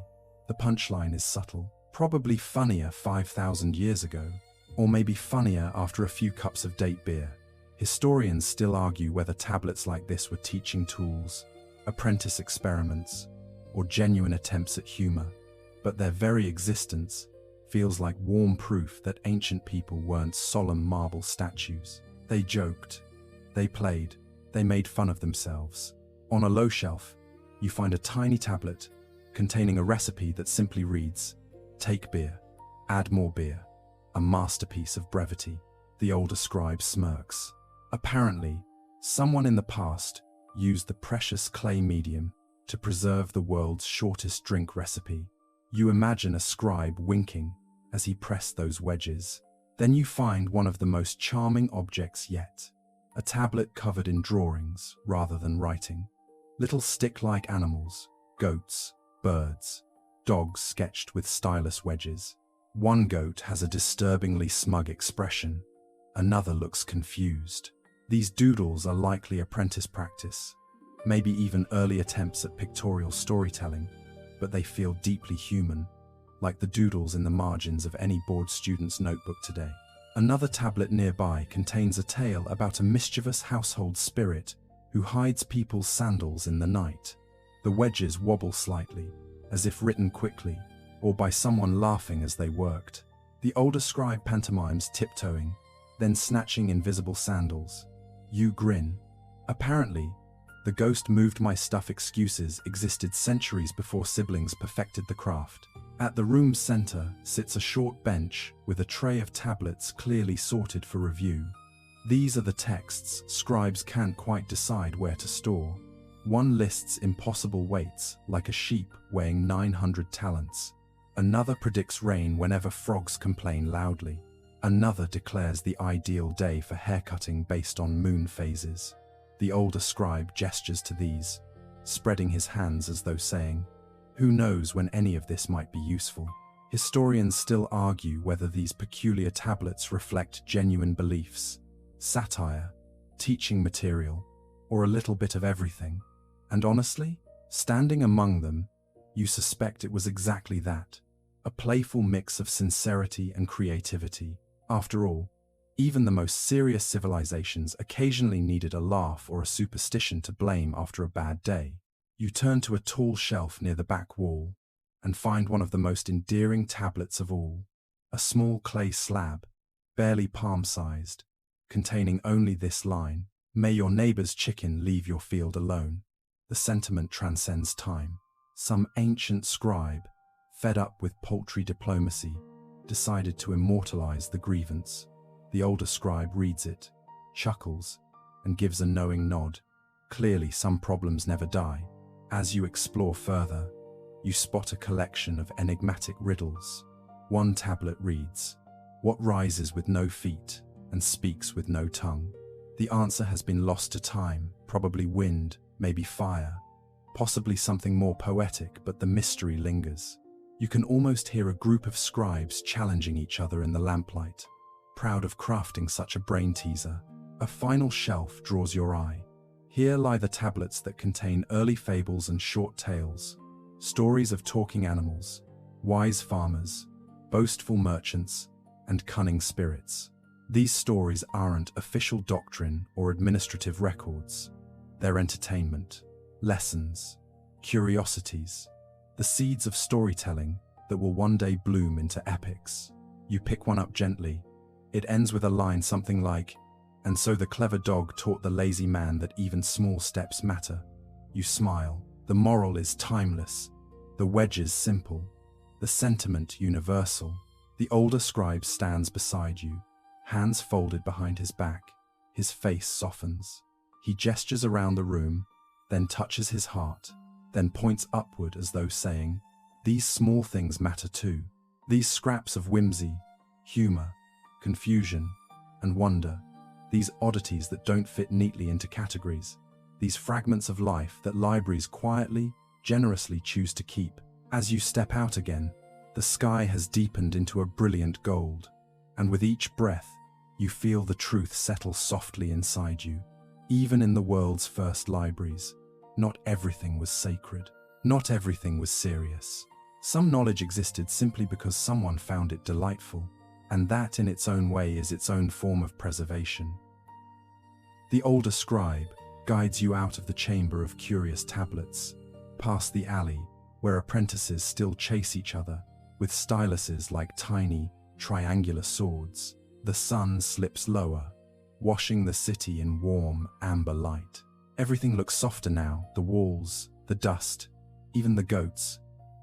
The punchline is subtle, probably funnier 5,000 years ago, or maybe funnier after a few cups of date beer. Historians still argue whether tablets like this were teaching tools, apprentice experiments, or genuine attempts at humor, but their very existence feels like warm proof that ancient people weren't solemn marble statues. They joked, they played, they made fun of themselves. On a low shelf, you find a tiny tablet containing a recipe that simply reads, take beer, add more beer, a masterpiece of brevity. The older scribe smirks. Apparently, someone in the past used the precious clay medium to preserve the world's shortest drink recipe. You imagine a scribe winking as he pressed those wedges. Then you find one of the most charming objects yet, a tablet covered in drawings rather than writing. Little stick-like animals, goats, birds, dogs sketched with stylus wedges. One goat has a disturbingly smug expression. Another looks confused. These doodles are likely apprentice practice, maybe even early attempts at pictorial storytelling, but they feel deeply human, like the doodles in the margins of any bored student's notebook today. Another tablet nearby contains a tale about a mischievous household spirit who hides people's sandals in the night. The wedges wobble slightly, as if written quickly, or by someone laughing as they worked. The older scribe pantomimes tiptoeing, then snatching invisible sandals. You grin. Apparently, the ghost moved my stuff excuses existed centuries before siblings perfected the craft. At the room's center sits a short bench with a tray of tablets clearly sorted for review. These are the texts scribes can't quite decide where to store. One lists impossible weights, like a sheep weighing 900 talents. Another predicts rain whenever frogs complain loudly. Another declares the ideal day for haircutting based on moon phases. The older scribe gestures to these, spreading his hands as though saying, who knows when any of this might be useful. Historians still argue whether these peculiar tablets reflect genuine beliefs, satire, teaching material, or a little bit of everything. And honestly, standing among them, you suspect it was exactly that, a playful mix of sincerity and creativity. After all, even the most serious civilizations occasionally needed a laugh or a superstition to blame after a bad day. You turn to a tall shelf near the back wall, and find one of the most endearing tablets of all. A small clay slab, barely palm-sized, containing only this line: "May your neighbor's chicken leave your field alone." The sentiment transcends time. Some ancient scribe, fed up with paltry diplomacy, decided to immortalize the grievance. The older scribe reads it, chuckles, and gives a knowing nod. Clearly, some problems never die. As you explore further, you spot a collection of enigmatic riddles. One tablet reads, "What rises with no feet and speaks with no tongue?" The answer has been lost to time, probably wind, maybe fire, possibly something more poetic, but the mystery lingers. You can almost hear a group of scribes challenging each other in the lamplight, proud of crafting such a brain teaser. A final shelf draws your eye. Here lie the tablets that contain early fables and short tales, stories of talking animals, wise farmers, boastful merchants, and cunning spirits. These stories aren't official doctrine or administrative records. They're entertainment, lessons, curiosities, the seeds of storytelling that will one day bloom into epics. You pick one up gently. It ends with a line something like, "And so the clever dog taught the lazy man that even small steps matter." You smile. The moral is timeless, the wedges simple, the sentiment universal. The older scribe stands beside you, hands folded behind his back. His face softens. He gestures around the room, then touches his heart, then points upward as though saying, "These small things matter too." These scraps of whimsy, humor, confusion, and wonder, these oddities that don't fit neatly into categories, these fragments of life that libraries quietly, generously choose to keep. As you step out again, the sky has deepened into a brilliant gold, and with each breath, you feel the truth settle softly inside you. Even in the world's first libraries, not everything was sacred. Not everything was serious. Some knowledge existed simply because someone found it delightful, and that in its own way is its own form of preservation. The older scribe guides you out of the chamber of curious tablets, past the alley where apprentices still chase each other, with styluses like tiny, triangular swords. The sun slips lower, washing the city in warm, amber light. Everything looks softer now: the walls, the dust, even the goats,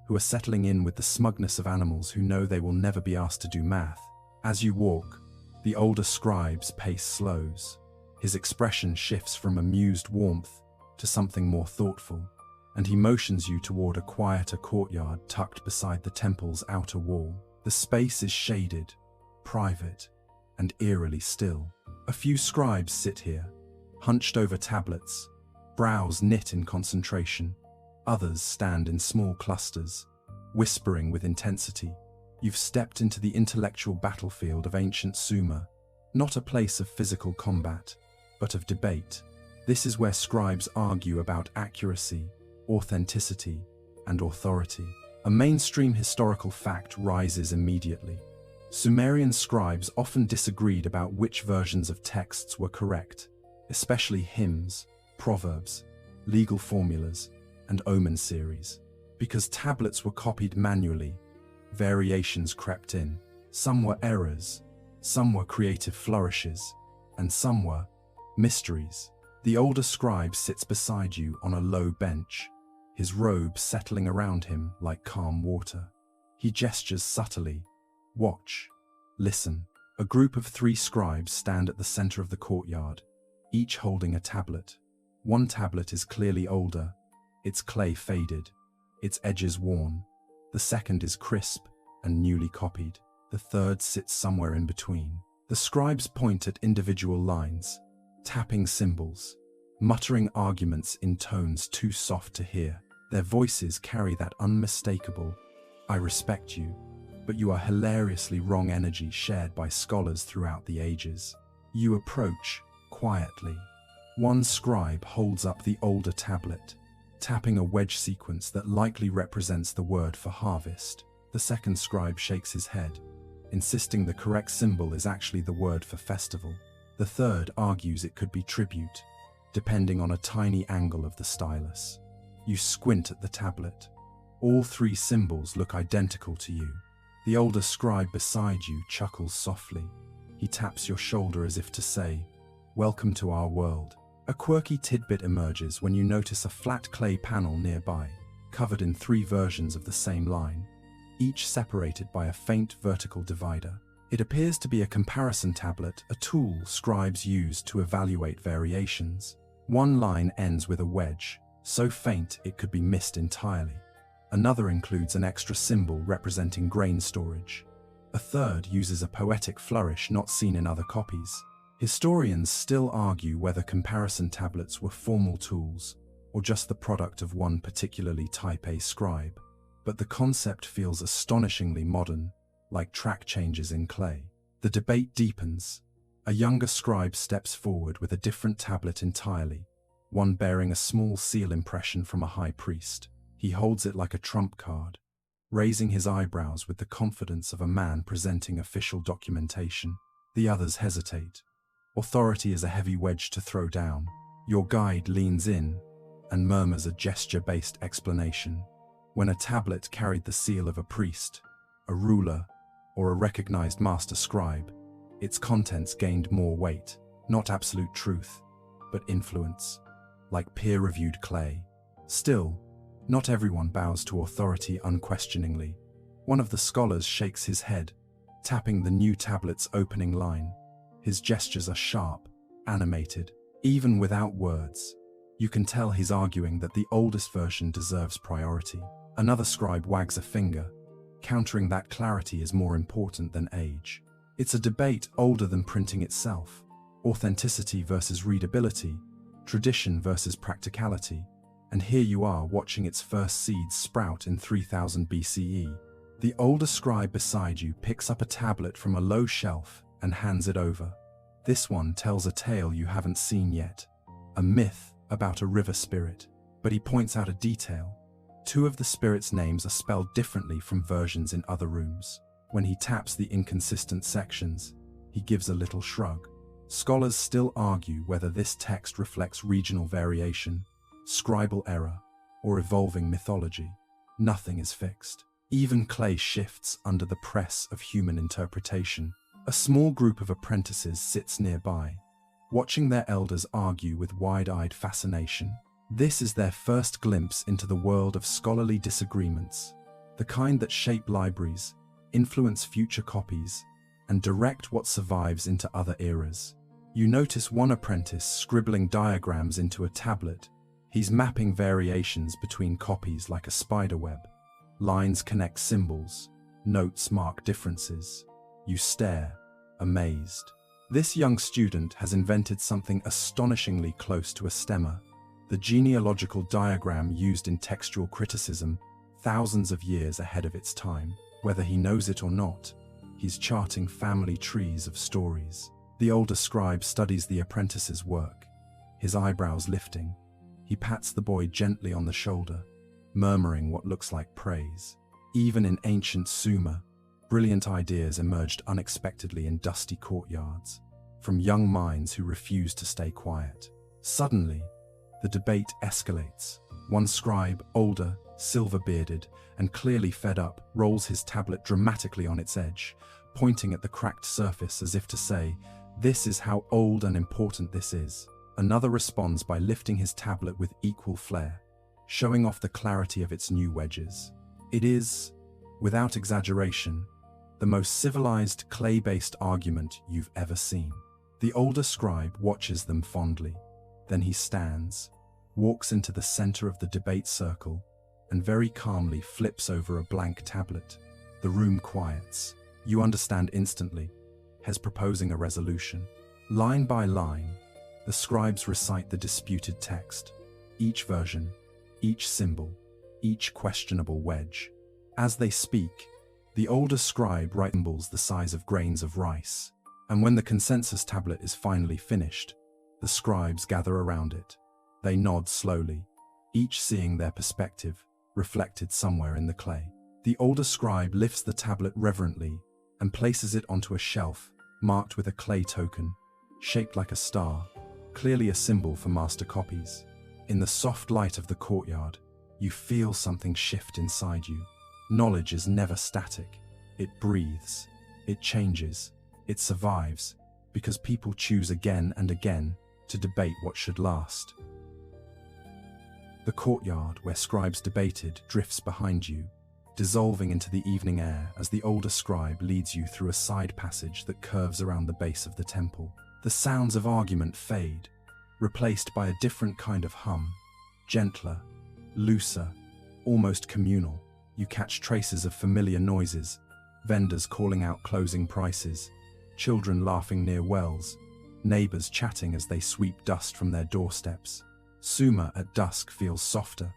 who are settling in with the smugness of animals who know they will never be asked to do math. As you walk, the older scribe's pace slows. His expression shifts from amused warmth to something more thoughtful, and he motions you toward a quieter courtyard tucked beside the temple's outer wall. The space is shaded, private, and eerily still. A few scribes sit here, hunched over tablets, brows knit in concentration. Others stand in small clusters, whispering with intensity. You've stepped into the intellectual battlefield of ancient Sumer, not a place of physical combat, but of debate. This is where scribes argue about accuracy, authenticity, and authority. A mainstream historical fact rises immediately. Sumerian scribes often disagreed about which versions of texts were correct, especially hymns, proverbs, legal formulas, and omen series. Because tablets were copied manually, variations crept in. Some were errors, some were creative flourishes, and some were mysteries. The older scribe sits beside you on a low bench, his robe settling around him like calm water. He gestures subtly. Watch. Listen. A group of 3 scribes stand at the center of the courtyard, each holding a tablet. One tablet is clearly older, its clay faded, its edges worn. The second is crisp and newly copied. The third sits somewhere in between. The scribes point at individual lines, tapping symbols, muttering arguments in tones too soft to hear. Their voices carry that unmistakable, "I respect you, but you are hilariously wrong" energy shared by scholars throughout the ages. You approach, quietly. One scribe holds up the older tablet, tapping a wedge sequence that likely represents the word for harvest. The second scribe shakes his head, insisting the correct symbol is actually the word for festival. The third argues it could be tribute, depending on a tiny angle of the stylus. You squint at the tablet. All three symbols look identical to you. The older scribe beside you chuckles softly. He taps your shoulder as if to say, "Welcome to our world." A quirky tidbit emerges when you notice a flat clay panel nearby, covered in three versions of the same line, each separated by a faint vertical divider. It appears to be a comparison tablet, a tool scribes use to evaluate variations. One line ends with a wedge, so faint it could be missed entirely. Another includes an extra symbol representing grain storage. A third uses a poetic flourish not seen in other copies. Historians still argue whether comparison tablets were formal tools or just the product of one particularly type A scribe, but the concept feels astonishingly modern, like track changes in clay. The debate deepens. A younger scribe steps forward with a different tablet entirely, one bearing a small seal impression from a high priest. He holds it like a trump card, raising his eyebrows with the confidence of a man presenting official documentation. The others hesitate. Authority is a heavy wedge to throw down. Your guide leans in and murmurs a gesture-based explanation. When a tablet carried the seal of a priest, a ruler, or a recognized master scribe, its contents gained more weight, not absolute truth, but influence, like peer-reviewed clay. Still, not everyone bows to authority unquestioningly. One of the scholars shakes his head, tapping the new tablet's opening line. His gestures are sharp, animated, even without words. You can tell he's arguing that the oldest version deserves priority. Another scribe wags a finger, countering that clarity is more important than age. It's a debate older than printing itself. Authenticity versus readability, tradition versus practicality. And here you are watching its first seeds sprout in 3000 BCE. The older scribe beside you picks up a tablet from a low shelf and hands it over. This one tells a tale you haven't seen yet, a myth about a river spirit. But he points out a detail. Two of the spirits' names are spelled differently from versions in other rooms. When he taps the inconsistent sections, he gives a little shrug. Scholars still argue whether this text reflects regional variation, scribal error, or evolving mythology. Nothing is fixed. Even clay shifts under the press of human interpretation. A small group of apprentices sits nearby, watching their elders argue with wide-eyed fascination. This is their first glimpse into the world of scholarly disagreements, the kind that shape libraries, influence future copies, and direct what survives into other eras. You notice one apprentice scribbling diagrams into a tablet. He's mapping variations between copies like a spiderweb. Lines connect symbols, notes mark differences. You stare, amazed. This young student has invented something astonishingly close to a stemma, the genealogical diagram used in textual criticism, thousands of years ahead of its time. Whether he knows it or not, he's charting family trees of stories. The older scribe studies the apprentice's work, his eyebrows lifting. He pats the boy gently on the shoulder, murmuring what looks like praise. Even in ancient Sumer, brilliant ideas emerged unexpectedly in dusty courtyards, from young minds who refused to stay quiet. Suddenly, the debate escalates. One scribe, older, silver-bearded, and clearly fed up, rolls his tablet dramatically on its edge, pointing at the cracked surface as if to say, "This is how old and important this is." Another responds by lifting his tablet with equal flair, showing off the clarity of its new wedges. It is, without exaggeration, the most civilized clay-based argument you've ever seen. The older scribe watches them fondly. Then he stands, walks into the center of the debate circle, and very calmly flips over a blank tablet. The room quiets. You understand instantly. He's proposing a resolution. Line by line, the scribes recite the disputed text, each version, each symbol, each questionable wedge. As they speak, the older scribe writes symbols the size of grains of rice, and when the consensus tablet is finally finished, the scribes gather around it. They nod slowly, each seeing their perspective reflected somewhere in the clay. The older scribe lifts the tablet reverently and places it onto a shelf marked with a clay token, shaped like a star, clearly a symbol for master copies. In the soft light of the courtyard, You feel something shift inside you. Knowledge is never static. It breathes. It changes. It survives, because people choose again and again to debate what should last. The courtyard where scribes debated drifts behind you, dissolving into the evening air as the older scribe leads you through a side passage that curves around the base of the temple. The sounds of argument fade, replaced by a different kind of hum, gentler, looser, almost communal. You catch traces of familiar noises, vendors calling out closing prices, children laughing near wells, neighbors chatting as they sweep dust from their doorsteps. Sumer at dusk feels softer,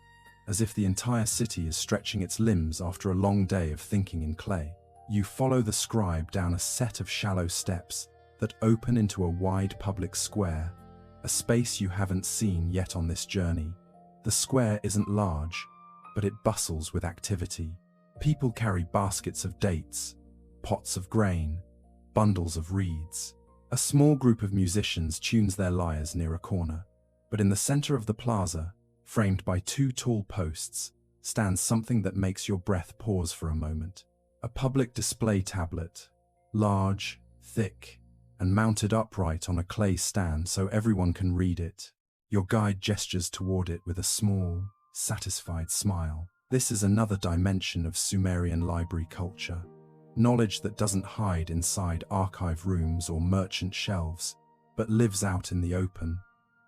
as if the entire city is stretching its limbs after a long day of thinking in clay. You follow the scribe down a set of shallow steps that open into a wide public square, a space you haven't seen yet on this journey. The square isn't large, but it bustles with activity. People carry baskets of dates, pots of grain, bundles of reeds. A small group of musicians tunes their lyres near a corner. But in the center of the plaza, framed by two tall posts, stands something that makes your breath pause for a moment. A public display tablet, large, thick, and mounted upright on a clay stand so everyone can read it. Your guide gestures toward it with a small, satisfied smile. This is another dimension of Sumerian library culture. Knowledge that doesn't hide inside archive rooms or merchant shelves, but lives out in the open,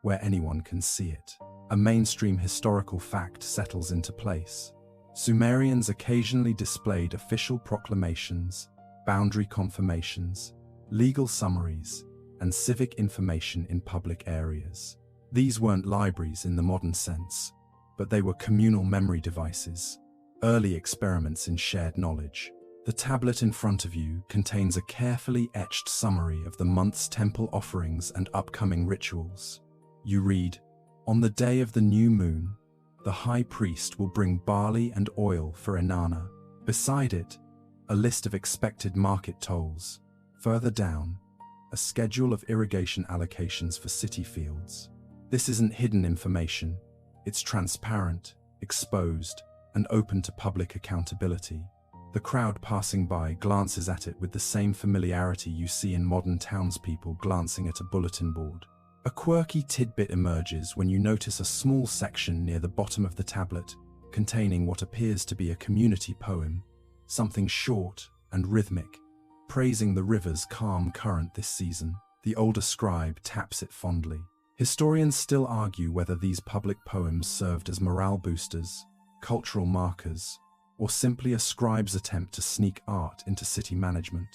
where anyone can see it. A mainstream historical fact settles into place. Sumerians occasionally displayed official proclamations, boundary confirmations, legal summaries, and civic information in public areas. These weren't libraries in the modern sense, but they were communal memory devices, early experiments in shared knowledge. The tablet in front of you contains a carefully etched summary of the month's temple offerings and upcoming rituals. You read, "On the day of the new moon, the high priest will bring barley and oil for Inanna." Beside it, a list of expected market tolls. Further down, a schedule of irrigation allocations for city fields. This isn't hidden information. It's transparent, exposed, and open to public accountability. The crowd passing by glances at it with the same familiarity you see in modern townspeople glancing at a bulletin board. A quirky tidbit emerges when you notice a small section near the bottom of the tablet containing what appears to be a community poem, something short and rhythmic, praising the river's calm current this season. The older scribe taps it fondly. Historians still argue whether these public poems served as morale boosters, cultural markers, or simply a scribe's attempt to sneak art into city management.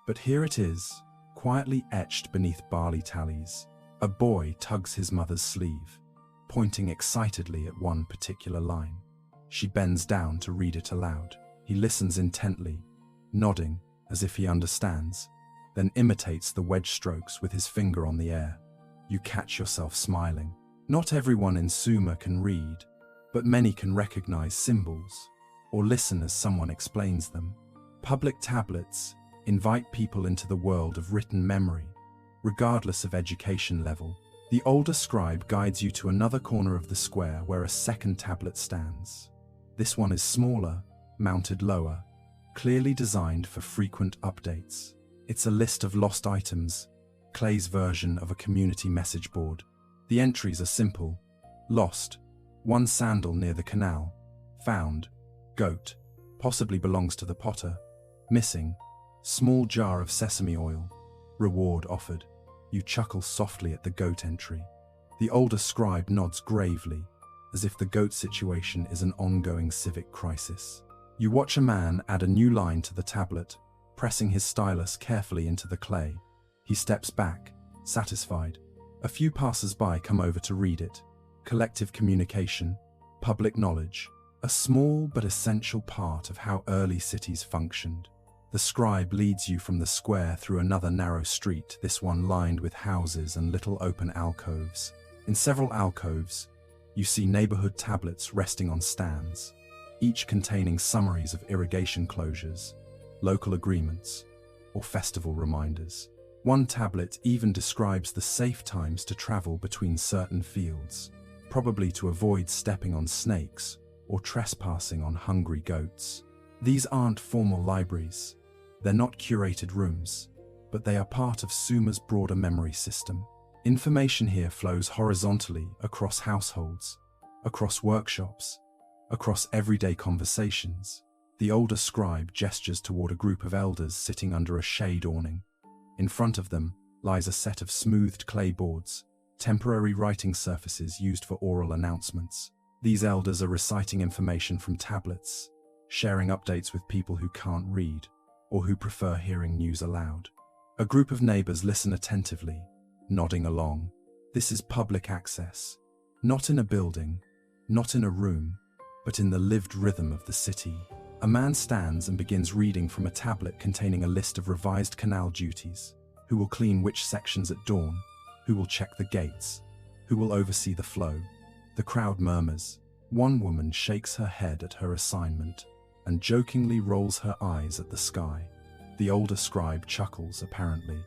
But here it is, quietly etched beneath barley tallies. A boy tugs his mother's sleeve, pointing excitedly at one particular line. She bends down to read it aloud. He listens intently, nodding as if he understands, then imitates the wedge strokes with his finger on the air. You catch yourself smiling. Not everyone in Sumer can read, but many can recognize symbols, or listen as someone explains them. Public tablets invite people into the world of written memory, regardless of education level. The older scribe guides you to another corner of the square where a second tablet stands. This one is smaller, mounted lower, clearly designed for frequent updates. It's a list of lost items, Clay's version of a community message board. The entries are simple. Lost, one sandal near the canal. Found, goat, possibly belongs to the potter. Missing, small jar of sesame oil. Reward offered. You chuckle softly at the goat entry. The older scribe nods gravely, as if the goat situation is an ongoing civic crisis. You watch a man add a new line to the tablet, pressing his stylus carefully into the clay. He steps back, satisfied. A few passers-by come over to read it. Collective communication, public knowledge, a small but essential part of how early cities functioned. The scribe leads you from the square through another narrow street, this one lined with houses and little open alcoves. In several alcoves, you see neighborhood tablets resting on stands, each containing summaries of irrigation closures, local agreements, or festival reminders. One tablet even describes the safe times to travel between certain fields, probably to avoid stepping on snakes or trespassing on hungry goats. These aren't formal libraries. They're not curated rooms, but they are part of Sumer's broader memory system. Information here flows horizontally across households, across workshops, across everyday conversations. The older scribe gestures toward a group of elders sitting under a shade awning. In front of them lies a set of smoothed clay boards, temporary writing surfaces used for oral announcements. These elders are reciting information from tablets, sharing updates with people who can't read or who prefer hearing news aloud. A group of neighbors listen attentively, nodding along. This is public access, not in a building, not in a room, but in the lived rhythm of the city. A man stands and begins reading from a tablet containing a list of revised canal duties. Who will clean which sections at dawn? Who will check the gates? Who will oversee the flow? The crowd murmurs. One woman shakes her head at her assignment and jokingly rolls her eyes at the sky. The older scribe chuckles, apparently.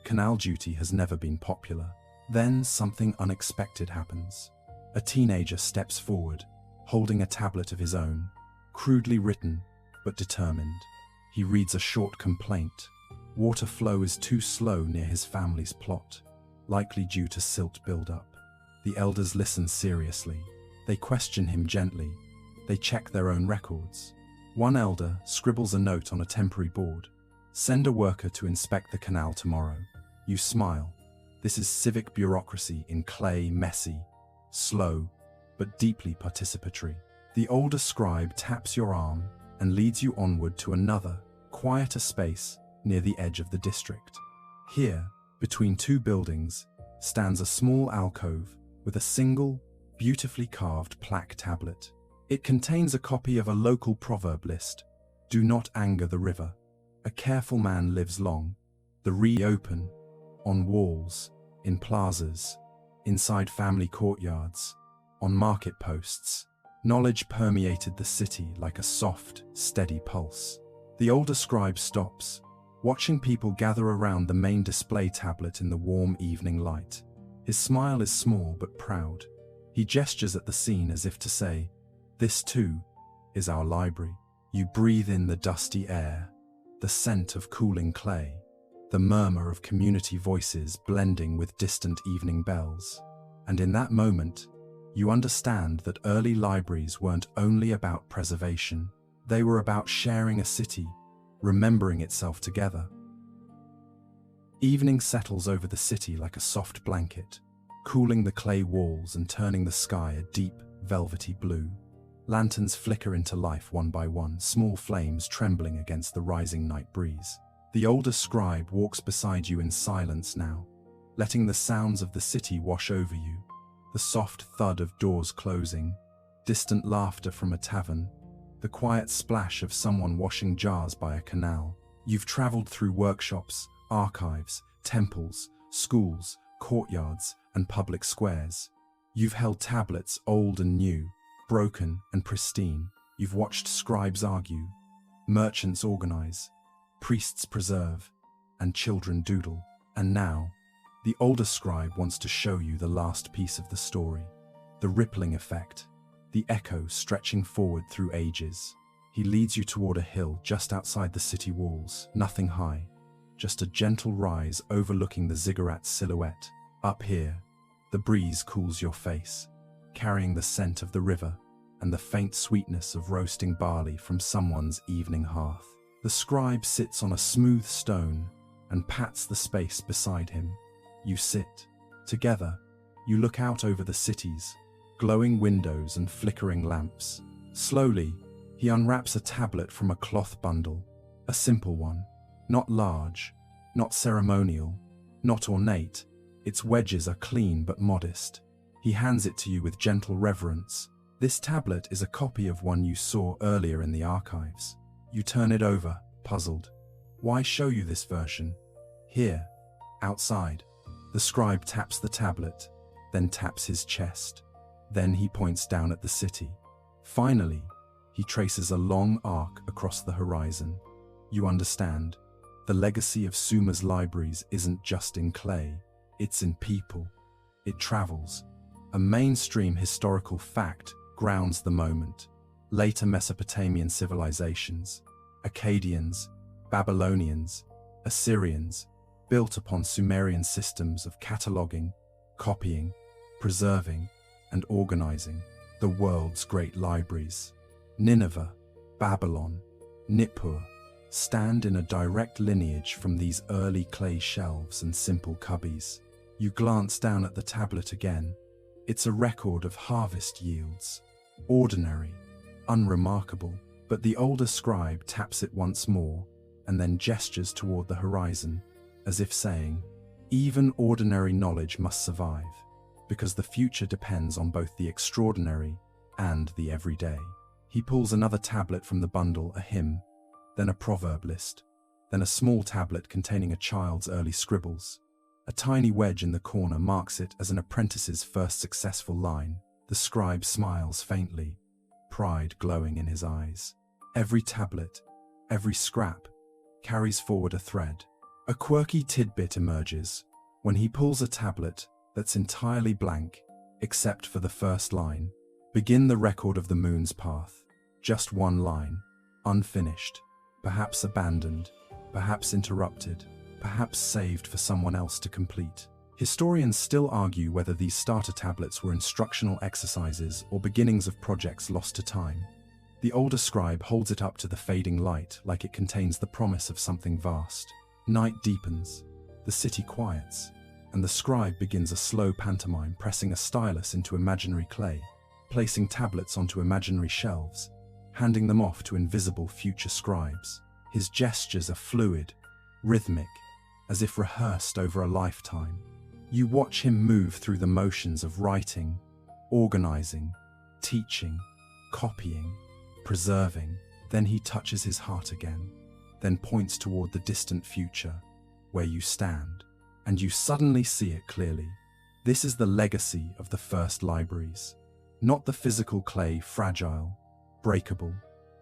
Canal duty has never been popular. Then something unexpected happens. A teenager steps forward, holding a tablet of his own, crudely written, but determined. He reads a short complaint. Water flow is too slow near his family's plot, likely due to silt buildup. The elders listen seriously. They question him gently. They check their own records. One elder scribbles a note on a temporary board. Send a worker to inspect the canal tomorrow. You smile. This is civic bureaucracy in clay, messy, slow, but deeply participatory. The older scribe taps your arm and leads you onward to another, quieter space near the edge of the district. Here, between two buildings, stands a small alcove with a single, beautifully carved plaque tablet. It contains a copy of a local proverb list. Do not anger the river. A careful man lives long. The reopen, on walls, in plazas, inside family courtyards, on market posts. Knowledge permeated the city like a soft, steady pulse. The older scribe stops, watching people gather around the main display tablet in the warm evening light. His smile is small but proud. He gestures at the scene as if to say, "This too is our library." You breathe in the dusty air, the scent of cooling clay, the murmur of community voices blending with distant evening bells. And in that moment, you understand that early libraries weren't only about preservation. They were about sharing a city, remembering itself together. Evening settles over the city like a soft blanket, cooling the clay walls and turning the sky a deep, velvety blue. Lanterns flicker into life one by one, small flames trembling against the rising night breeze. The older scribe walks beside you in silence now, letting the sounds of the city wash over you. The soft thud of doors closing, distant laughter from a tavern, the quiet splash of someone washing jars by a canal. You've traveled through workshops, archives, temples, schools, courtyards, and public squares. You've held tablets old and new, broken and pristine. You've watched scribes argue, merchants organize, priests preserve, and children doodle. And now, the older scribe wants to show you the last piece of the story, the rippling effect, the echo stretching forward through ages. He leads you toward a hill just outside the city walls, nothing high, just a gentle rise overlooking the ziggurat's silhouette. Up here, the breeze cools your face, carrying the scent of the river and the faint sweetness of roasting barley from someone's evening hearth. The scribe sits on a smooth stone and pats the space beside him. You sit. Together, you look out over the cities, glowing windows and flickering lamps. Slowly, he unwraps a tablet from a cloth bundle, a simple one, not large, not ceremonial, not ornate. Its wedges are clean but modest. He hands it to you with gentle reverence. This tablet is a copy of one you saw earlier in the archives. You turn it over, puzzled. Why show you this version? Here, outside. The scribe taps the tablet, then taps his chest. Then he points down at the city. Finally, he traces a long arc across the horizon. You understand. The legacy of Sumer's libraries isn't just in clay, it's in people. It travels. A mainstream historical fact grounds the moment. later Mesopotamian civilizations, Akkadians, Babylonians, Assyrians, built upon Sumerian systems of cataloging, copying, preserving, and organizing the world's great libraries. Nineveh, Babylon, Nippur stand in a direct lineage from these early clay shelves and simple cubbies. You glance down at the tablet again. It's a record of harvest yields. Ordinary, unremarkable, but the older scribe taps it once more and then gestures toward the horizon, as if saying, even ordinary knowledge must survive, because the future depends on both the extraordinary and the everyday. He pulls another tablet from the bundle, a hymn, then a proverb list, then a small tablet containing a child's early scribbles. A tiny wedge in the corner marks it as an apprentice's first successful line. The scribe smiles faintly, pride glowing in his eyes. Every tablet, every scrap, carries forward a thread. A quirky tidbit emerges when he pulls a tablet that's entirely blank, except for the first line. Begin the record of the moon's path. Just one line, unfinished, perhaps abandoned, perhaps interrupted, perhaps saved for someone else to complete. Historians still argue whether these starter tablets were instructional exercises or beginnings of projects lost to time. The older scribe holds it up to the fading light like it contains the promise of something vast. Night deepens, the city quiets, and the scribe begins a slow pantomime, pressing a stylus into imaginary clay, placing tablets onto imaginary shelves, handing them off to invisible future scribes. His gestures are fluid, rhythmic, as if rehearsed over a lifetime. You watch him move through the motions of writing, organizing, teaching, copying, preserving. Then he touches his heart again, then points toward the distant future, where you stand, and you suddenly see it clearly. This is the legacy of the first libraries. Not the physical clay, fragile, breakable,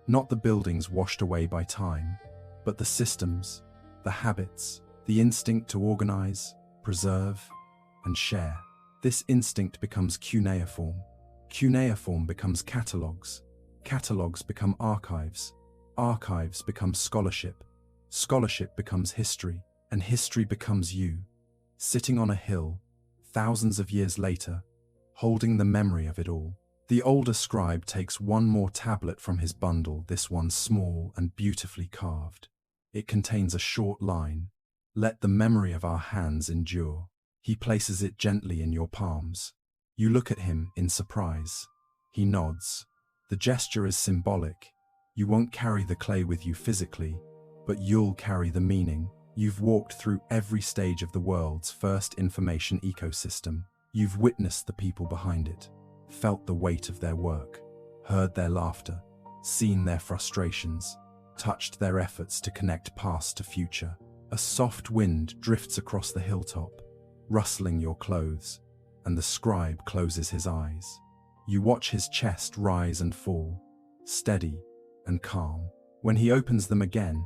not the buildings washed away by time, but the systems, the habits, the instinct to organize, preserve, and share. This instinct becomes cuneiform. Cuneiform becomes catalogs. Catalogs become archives. Archives become scholarship. Scholarship becomes history. And history becomes you, sitting on a hill, thousands of years later, holding the memory of it all. The older scribe takes one more tablet from his bundle, this one small and beautifully carved. It contains a short line, "Let the memory of our hands endure." He places it gently in your palms. You look at him in surprise. He nods. The gesture is symbolic. You won't carry the clay with you physically, but you'll carry the meaning. You've walked through every stage of the world's first information ecosystem. You've witnessed the people behind it, felt the weight of their work, heard their laughter, seen their frustrations, touched their efforts to connect past to future. A soft wind drifts across the hilltop, rustling your clothes, and the scribe closes his eyes. You watch his chest rise and fall, steady and calm. When he opens them again,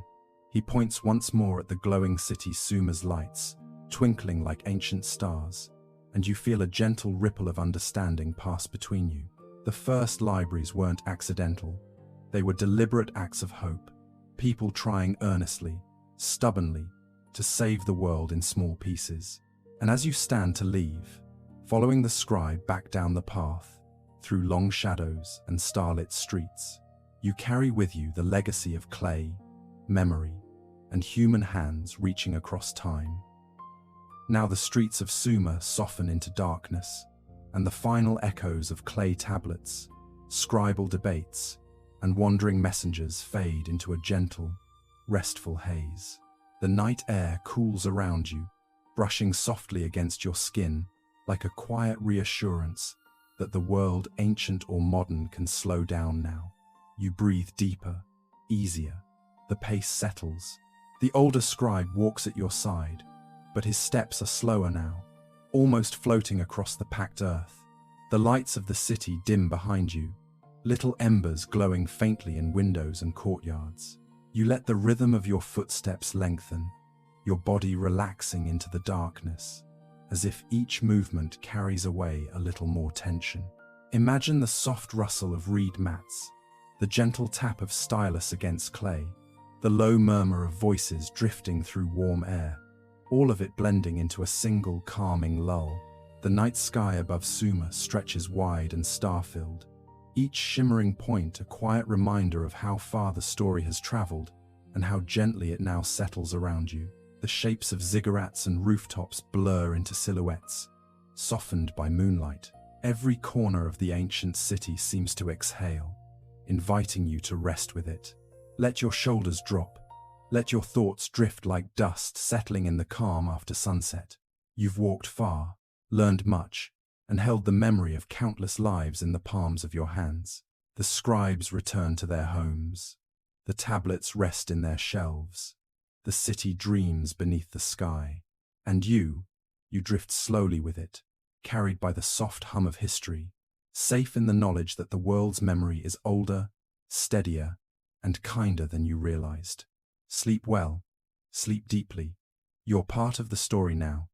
he points once more at the glowing city, Sumer's lights, twinkling like ancient stars, and you feel a gentle ripple of understanding pass between you. The first libraries weren't accidental. They were deliberate acts of hope, people trying earnestly, stubbornly, to save the world in small pieces. And as you stand to leave, following the scribe back down the path, through long shadows and starlit streets, you carry with you the legacy of clay, memory, and human hands reaching across time. Now the streets of Sumer soften into darkness, and the final echoes of clay tablets, scribal debates, and wandering messengers fade into a gentle, restful haze. The night air cools around you, brushing softly against your skin like a quiet reassurance that the world, ancient or modern, can slow down now. You breathe deeper, easier. The pace settles. The older scribe walks at your side, but his steps are slower now, almost floating across the packed earth. The lights of the city dim behind you, little embers glowing faintly in windows and courtyards. You let the rhythm of your footsteps lengthen, your body relaxing into the darkness, as if each movement carries away a little more tension. Imagine the soft rustle of reed mats, the gentle tap of stylus against clay, the low murmur of voices drifting through warm air, all of it blending into a single calming lull. The night sky above Sumer stretches wide and star-filled, each shimmering point a quiet reminder of how far the story has traveled and how gently it now settles around you. The shapes of ziggurats and rooftops blur into silhouettes, softened by moonlight. Every corner of the ancient city seems to exhale, inviting you to rest with it. Let your shoulders drop. Let your thoughts drift like dust settling in the calm after sunset. You've walked far, learned much, and held the memory of countless lives in the palms of your hands. The scribes return to their homes. The tablets rest in their shelves. The city dreams beneath the sky. And you drift slowly with it, carried by the soft hum of history, safe in the knowledge that the world's memory is older, steadier, and kinder than you realized. Sleep well, sleep deeply. You're part of the story now,